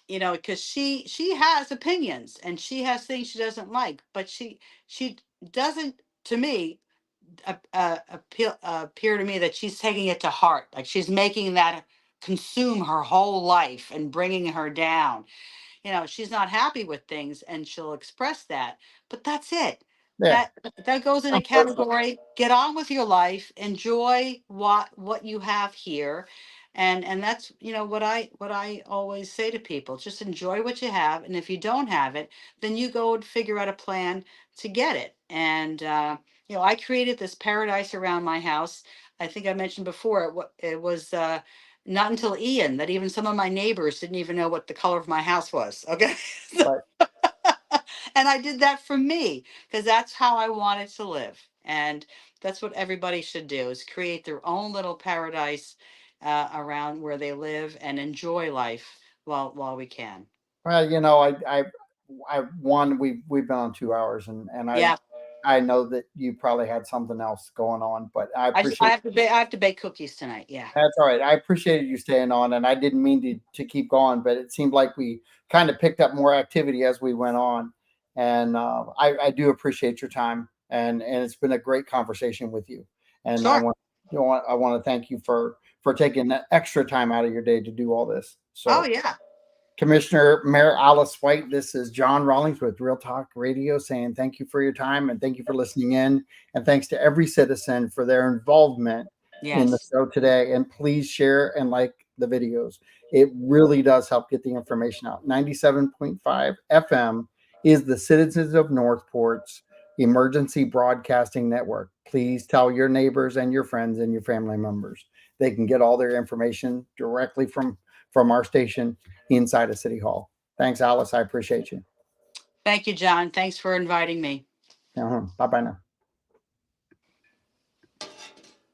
[SPEAKER 3] because she has opinions and she has things she doesn't like, but she doesn't, to me, appear to me that she's taking it to heart. Like she's making that consume her whole life and bringing her down. She's not happy with things and she'll express that, but that's it.
[SPEAKER 2] Yeah.
[SPEAKER 3] That goes in a category, get on with your life, enjoy what you have here. And that's, what I always say to people, just enjoy what you have. And if you don't have it, then you go and figure out a plan to get it. And, I created this paradise around my house. I think I mentioned before, it was, not until Ian that even some of my neighbors didn't even know what the color of my house was. Okay.
[SPEAKER 2] But
[SPEAKER 3] And I did that for me because that's how I wanted to live. And that's what everybody should do, is create their own little paradise around where they live and enjoy life while we can.
[SPEAKER 2] well, we've been on 2 hours, and
[SPEAKER 3] Yeah.
[SPEAKER 2] I know that you probably had something else going on, but I
[SPEAKER 3] I
[SPEAKER 2] appreciate.
[SPEAKER 3] have to bake cookies tonight. Yeah.
[SPEAKER 2] That's all right. I appreciated you staying on, and I didn't mean to keep going, but it seemed like we kind of picked up more activity as we went on, and I do appreciate your time, and it's been a great conversation with you, and
[SPEAKER 3] Sure.
[SPEAKER 2] I want to thank you for taking that extra time out of your day to do all this.
[SPEAKER 3] Oh,
[SPEAKER 2] So,
[SPEAKER 3] yeah.
[SPEAKER 2] Commissioner Mayor Alice White, this is John Rawlings with Real Talk Radio saying thank you for your time and thank you for listening in, and thanks to every citizen for their involvement in the
[SPEAKER 3] Yes.
[SPEAKER 2] show today. And please share and like the videos. It really does help get the information out. 97.5 FM is the Citizens of Northport's emergency broadcasting network. Please tell your neighbors and your friends and your family members. They can get all their information directly from our station inside of City Hall. Thanks, Alice. I appreciate you.
[SPEAKER 3] Thank you, John. Thanks for inviting me.
[SPEAKER 2] Bye bye now.